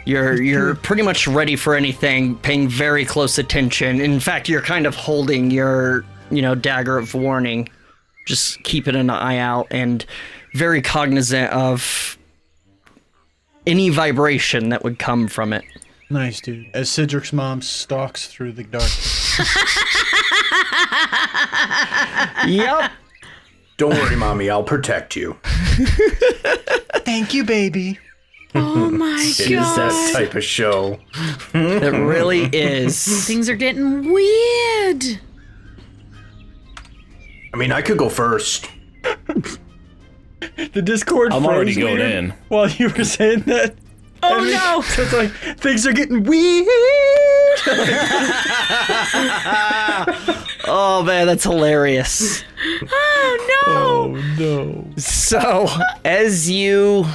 S3: You're pretty much ready for anything, paying very close attention. In fact, you're kind of holding your, dagger of warning, just keeping an eye out and very cognizant of any vibration that would come from it.
S1: Nice, dude. As Cedric's mom stalks through the darkness.
S3: Yep.
S2: Don't worry, Mommy, I'll protect you.
S1: Thank you, baby.
S4: Oh my
S2: It
S4: god.
S2: is that type of show.
S3: It really is.
S4: Things are getting weird.
S2: I mean, I could go first.
S1: The Discord
S5: I'm
S1: froze
S5: already going
S1: later
S5: in.
S1: while you were saying that.
S4: Oh no.
S1: So it's like, things are getting weird.
S3: Oh man, that's hilarious.
S4: Oh no.
S1: Oh no.
S3: So, as you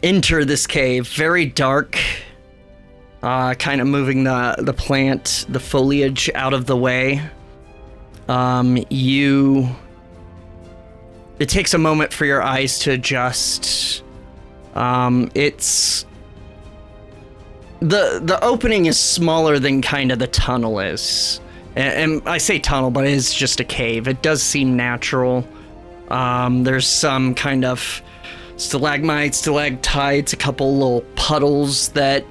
S3: enter this cave, very dark, kind of moving the plant, the foliage out of the way. It takes a moment for your eyes to adjust. It's the opening is smaller than kind of the tunnel is. And I say tunnel, but it is just a cave. It does seem natural. There's some kind of stalagmites, stalactites, a couple little puddles that,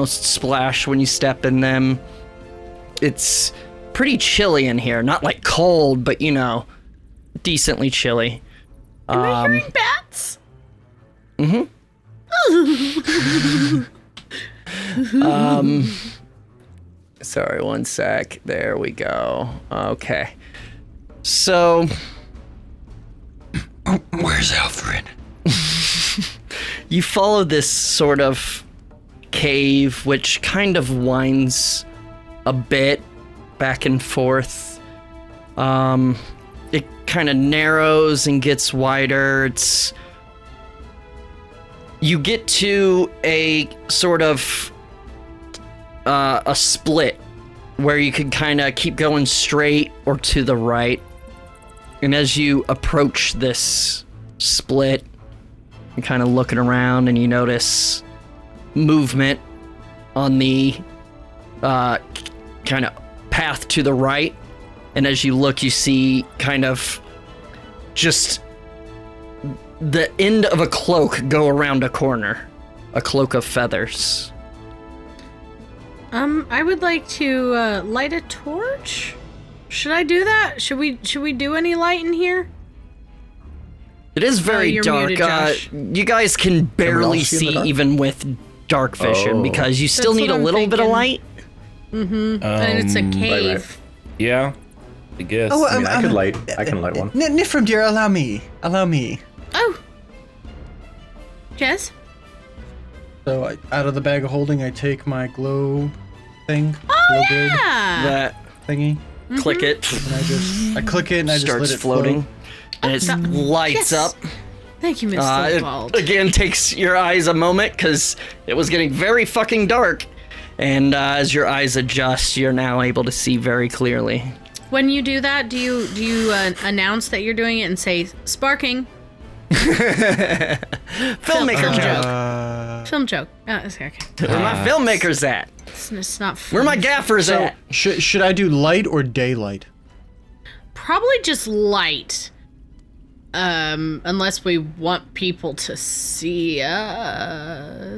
S3: splash when you step in them. It's pretty chilly in here. Not like cold, but, decently chilly.
S4: Am I hearing bats?
S3: Sorry, one sec. There we go. Okay. So,
S1: Where's Alfred?
S3: you follow this sort of cave, which kind of winds a bit back and forth. It kind of narrows and gets wider. You get to a sort of a split where you can kind of keep going straight or to the right. And as you approach this split, you're kind of looking around and you notice movement on the kind of path to the right. And as you look, you see kind of just the end of a cloak go around a corner. A cloak of feathers.
S4: I would like to light a torch. Should I do that? Should we do any light in here?
S3: It is very
S4: you're
S3: dark.
S4: muted, Josh.
S3: You guys can barely
S2: see in the
S3: see
S2: dark?
S3: even with dark vision because you still
S4: That's
S3: need a
S4: what I'm
S3: little bit of
S4: thinking.
S3: light.
S4: And it's a cave.
S5: Yeah, I guess.
S1: Oh,
S2: I mean, I can light one.
S1: Nifrim, dear, allow me.
S4: Oh. Yes?
S1: So out of the bag of holding, I take my glow thing.
S4: Oh,
S1: glow grid
S4: yeah!
S3: That
S1: thingy.
S3: click it
S1: And I click it and I just
S3: starts
S1: let it
S3: floating,
S1: float.
S3: and it lights
S4: Yes.
S3: up.
S4: Thank you, Mr. Skald.
S3: It again takes your eyes a moment because it was getting very fucking dark. And as your eyes adjust, you're now able to see very clearly.
S4: When you do that, do you announce that you're doing it and say, sparking?
S3: Filmmaker joke.
S4: Film joke. Oh, okay.
S3: Where my filmmakers at?
S4: It's not
S3: Where my
S4: fun.
S3: gaffers
S1: So
S3: at?
S1: should I do light or daylight?
S4: Probably just light. Unless we want people to see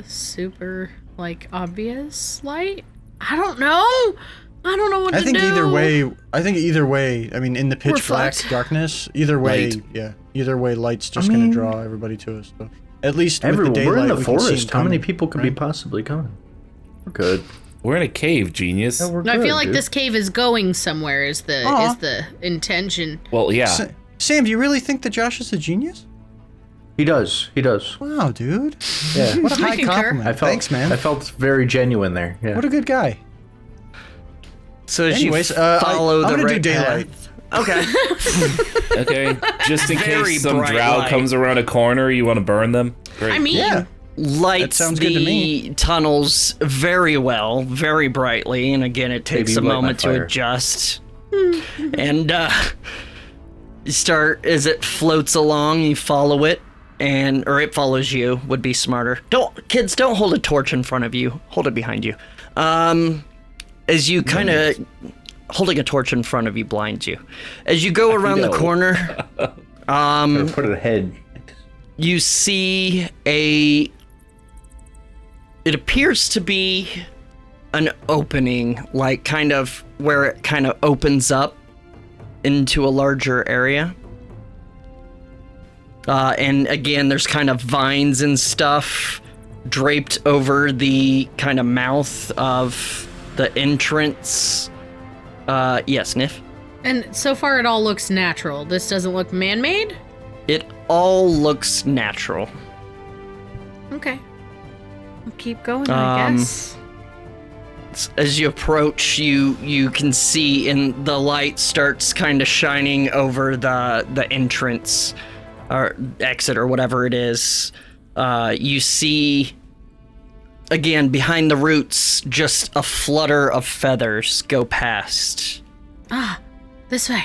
S4: super, like, obvious light? I don't know. I don't know what
S1: I
S4: to
S1: think
S4: do.
S1: either way, I mean, in the
S4: We're
S1: pitch black
S4: fucked.
S1: darkness, either way,
S5: Light.
S1: either way, light's just gonna draw everybody to us. So at least with
S2: Everyone,
S1: the daylight,
S2: we're in the
S1: we can see
S2: forest.
S1: them
S2: How many
S1: coming,
S2: people could be
S1: right?
S2: possibly coming? We're good.
S5: We're in a cave, genius.
S2: We're
S4: No, I
S2: good,
S4: feel like
S2: dude.
S4: this cave is going somewhere. Is
S1: Aw.
S4: the intention?
S5: Well, yeah.
S1: Sam, do you really think that Josh is a genius?
S2: He does.
S1: Wow, dude.
S2: Yeah.
S1: What a
S4: I
S1: high
S4: concur.
S1: compliment. Thanks, man.
S2: I felt very genuine there. Yeah.
S1: What a good guy.
S3: So as
S1: Anyways,
S3: you follow
S1: I'm
S3: the
S1: gonna
S3: right
S1: do daylight.
S3: path. Okay.
S5: Okay, just in
S3: Very
S5: case some
S3: bright
S5: drow
S3: light.
S5: comes around a corner, you want to burn them? Great.
S4: I mean,
S1: Yeah.
S3: Lights
S1: sounds good to
S3: the
S1: me.
S3: tunnels very well, very brightly, and again it takes
S2: Maybe
S3: a
S2: light my
S3: moment to
S2: fire.
S3: adjust. And you start as it floats along, you follow it, or it follows you would be smarter. Don't hold a torch in front of you. Hold it behind you. As you kind of holding a torch in front of you blinds you. As you go around the
S5: know.
S3: corner,
S2: Or put it ahead.
S3: you see it appears to be an opening, like kind of where it kind of opens up into a larger area. And again, there's kind of vines and stuff draped over the kind of mouth of the entrance. Yes, Niff?
S4: and so far it all looks natural. This doesn't look man-made.
S3: It all looks natural.
S4: Okay, we'll keep going. I guess.
S3: As you approach, you can see, and the light starts kind of shining over the entrance or exit or whatever it is. You see, again, behind the roots, just a flutter of feathers go past.
S4: This way.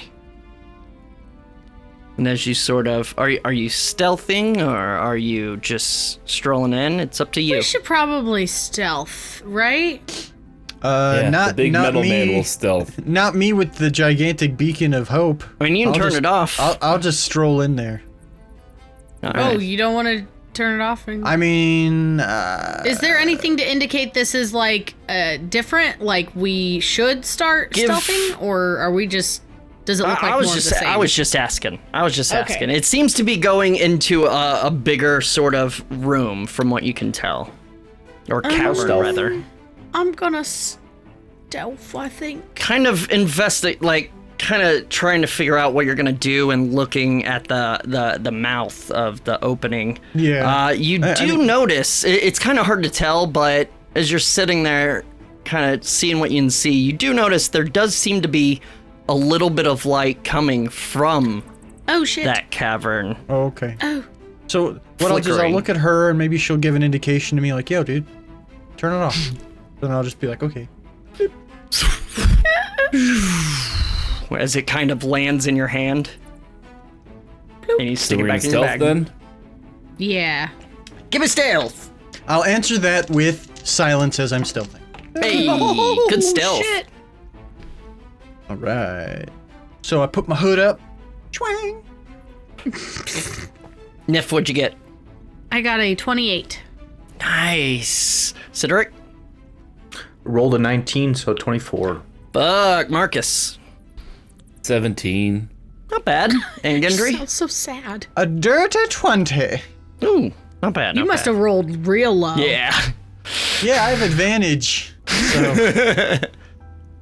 S3: And as you sort of, are you stealthing or are you just strolling in? It's up to you.
S4: We should probably stealth, right?
S5: Yeah,
S1: Not
S5: the big
S1: not
S5: metal
S1: me.
S5: man will stealth.
S1: Not me with the gigantic beacon of hope.
S3: I mean, you can
S1: I'll
S3: turn
S1: just-
S3: it off.
S1: I'll just stroll in there.
S3: All
S4: Oh,
S3: right.
S4: you don't want to turn it off?
S1: I mean,
S4: Is there anything to indicate this is like different? Like we should start
S3: Give-
S4: stealthing, or are we just? Does it look like
S3: I was
S4: more
S3: just
S4: of the same?
S3: I was just asking.
S4: Okay.
S3: asking. It seems to be going into a bigger sort of room from what you can tell. Or cavern
S2: Stealth.
S3: rather.
S4: I'm gonna stealth. I think.
S3: Kind of kind of trying to figure out what you're gonna do and looking at the mouth of the opening.
S1: Yeah.
S3: You
S1: I
S3: do
S1: mean-
S3: notice it's kind of hard to tell, but as you're sitting there, kind of seeing what you can see, you do notice there does seem to be a little bit of light coming from
S4: Oh shit.
S3: that cavern.
S1: oh, okay.
S4: Oh.
S1: So what I'll do is I'll
S3: Flickering.
S1: look at her and maybe she'll give an indication to me like, yo, dude, turn it off. Then I'll just be like, okay.
S3: As it kind of lands in your hand. And you
S5: So
S3: stick it
S5: we're in
S3: back in your
S5: stealth
S3: bag.
S5: then?
S4: Yeah.
S3: Give me stealth.
S1: I'll answer that with silence as I'm stealthing.
S3: Hey, good stealth.
S4: Shit.
S1: All right. So I put my hood up. Twang.
S3: Nif, what'd you get?
S4: I got a 28.
S3: Nice. Cedric?
S2: Rolled a 19, so 24.
S3: Fuck, Marcus.
S5: 17.
S3: Not bad. And Gendry?
S4: Sounds so sad.
S1: A dirty 20.
S3: Ooh, not bad.
S4: You must have rolled real low.
S3: Yeah.
S1: Yeah, I have advantage. So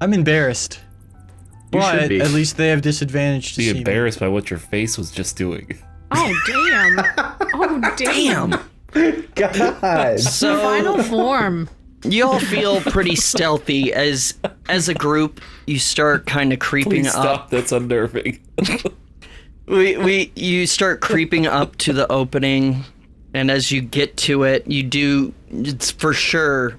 S1: I'm embarrassed.
S2: You should
S1: But
S2: be.
S1: at least they have disadvantage to
S5: Be
S1: see me.
S5: embarrassed by what your face was just doing.
S4: Oh, damn. Oh, damn.
S2: God.
S3: So
S4: Final form.
S3: you all feel pretty stealthy as a group you start kind of creeping
S5: Please
S3: up.
S5: stop. That's unnerving.
S3: You start creeping up to the opening, and as you get to it, it's for sure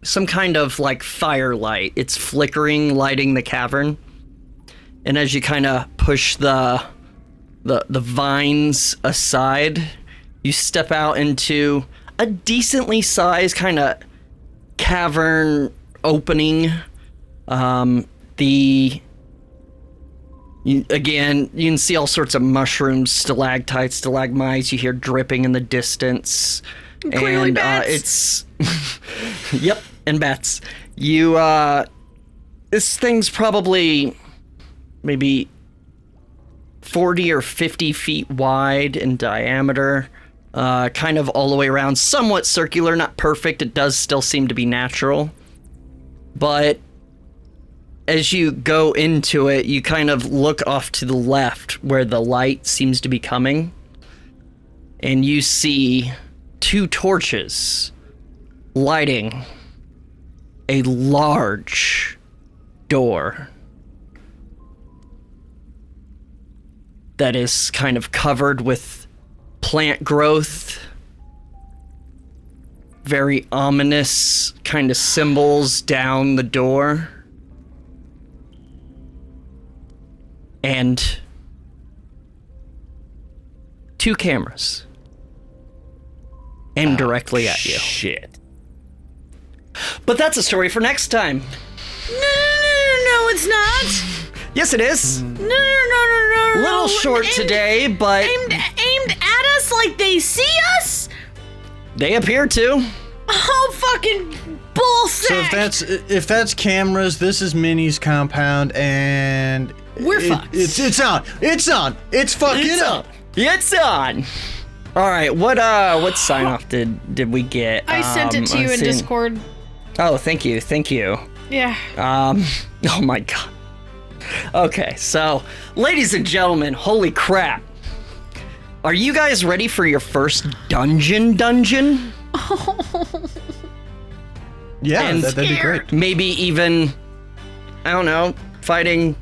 S3: some kind of like firelight. It's flickering, lighting the cavern. And as you kind of push the vines aside, you step out into a decently sized kind of cavern opening. You can see all sorts of mushrooms, stalactites, stalagmites. You hear dripping in the distance.
S4: Clearly
S3: and
S4: bats.
S3: It's yep, and bats. This thing's probably maybe 40 or 50 feet wide in diameter, kind of all the way around, somewhat circular, not perfect. It does still seem to be natural, but as you go into it, you kind of look off to the left where the light seems to be coming, and you see 2 torches lighting a large door that is kind of covered with plant growth, very ominous kind of symbols down the door. And 2 cameras aimed directly at you.
S5: Shit.
S3: But that's a story for next time.
S4: No, it's not.
S3: Yes, it is.
S4: No.
S3: Little short today, but
S4: Aimed at us like they see us?
S3: they appear to.
S4: Oh, fucking bullshit.
S1: So if that's cameras, this is Minnie's compound, and
S4: We're fucked.
S1: It's on. It's fucking
S3: It's
S1: on.
S3: on. It's on. All right, what sign off did we get?
S4: I sent it to you in Discord.
S3: Oh, thank you.
S4: Yeah.
S3: Oh my god. Okay, so, ladies and gentlemen, holy crap. Are you guys ready for your first dungeon?
S1: Yeah,
S3: And
S1: that'd be great.
S3: Maybe even, I don't know, fighting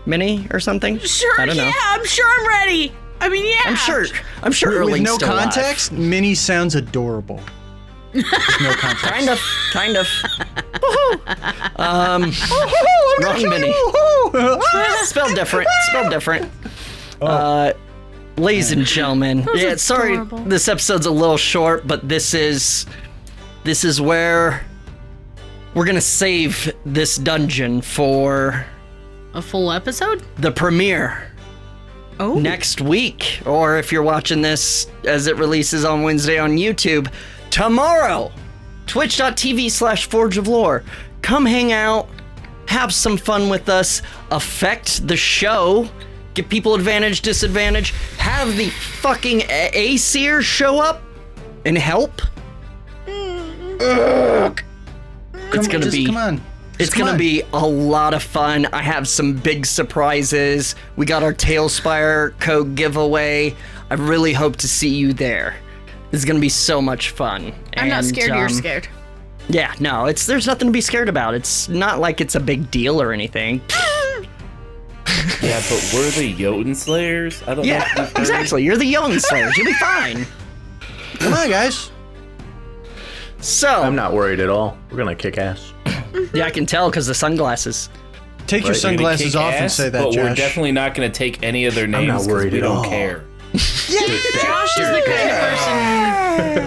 S3: Minnie or something?
S4: Sure,
S3: I don't know.
S4: yeah, I'm sure I'm ready. I mean, yeah.
S3: I'm sure
S1: With
S3: Erling's
S1: no
S3: still alive.
S1: context, Minnie sounds adorable. With no context.
S3: Kind of. Wrong Minnie. Spelled different. Ladies and gentlemen, yeah, sorry
S4: adorable.
S3: this episode's a little short, but this is where we're gonna save this dungeon for
S4: A full episode?
S3: the premiere
S4: Oh.
S3: next week, or if you're watching this as it releases on Wednesday on YouTube, tomorrow, twitch.tv/Forge of Lore. Come hang out, have some fun with us, affect the show, give people advantage, disadvantage, have the fucking Aesir show up and help. It's gonna be
S1: Come on.
S3: it's
S1: Come
S3: gonna
S1: on.
S3: be a lot of fun. I have some big surprises. We got our talespire code giveaway. I really hope to see you there. This is gonna be so much fun.
S4: I'm not
S3: And,
S4: scared you're scared.
S3: Yeah, no, there's nothing to be scared about. It's not like it's a big deal or anything.
S5: Yeah, but we're the Jotunn Slayers? I don't know.
S3: Yeah,
S5: if you've heard.
S3: exactly. You're the Jotunn Slayers. You'll be fine.
S1: Come on, guys.
S3: So,
S2: I'm not worried at all. We're gonna kick ass.
S3: yeah, I can tell because the sunglasses.
S1: Take your
S2: Right,
S1: sunglasses
S5: Kick
S1: off and
S5: ass,
S1: say that,
S5: but
S1: Josh.
S5: we're definitely not going to take any of their names.
S2: not
S5: 'cause
S2: worried
S5: we
S2: at
S5: don't
S2: all.
S5: care.
S4: Josh is the kind of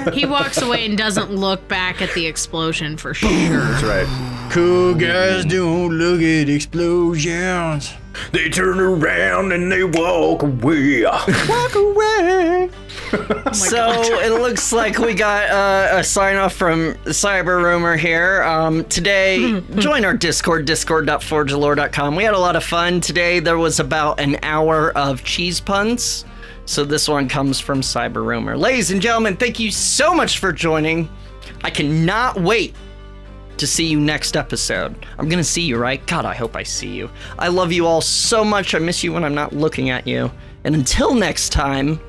S4: person, he walks away and doesn't look back at the explosion for sure.
S2: That's right.
S1: Cool guys don't look at explosions.
S2: They turn around and they walk away.
S1: Walk away.
S3: So it looks like we got a sign off from Cyber Rumor here. Today, join our Discord, discord.forgelore.com. We had a lot of fun today. There was about an hour of cheese puns. So this one comes from Cyber Rumor. Ladies and gentlemen, thank you so much for joining. I cannot wait to see you next episode. I'm gonna see you, right? God, I hope I see you. I love you all so much. I miss you when I'm not looking at you. And until next time,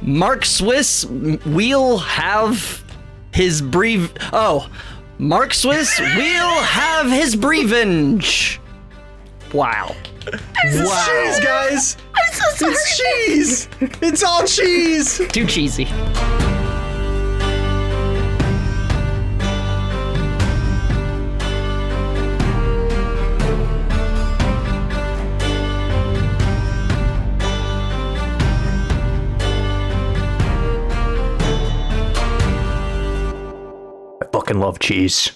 S3: Mark Swiss will have his Mark Swiss will have his brevenge. Wow.
S1: It's cheese, guys.
S6: I'm so sorry.
S1: It's cheese. It's all cheese.
S3: Too cheesy.
S2: I fucking love cheese.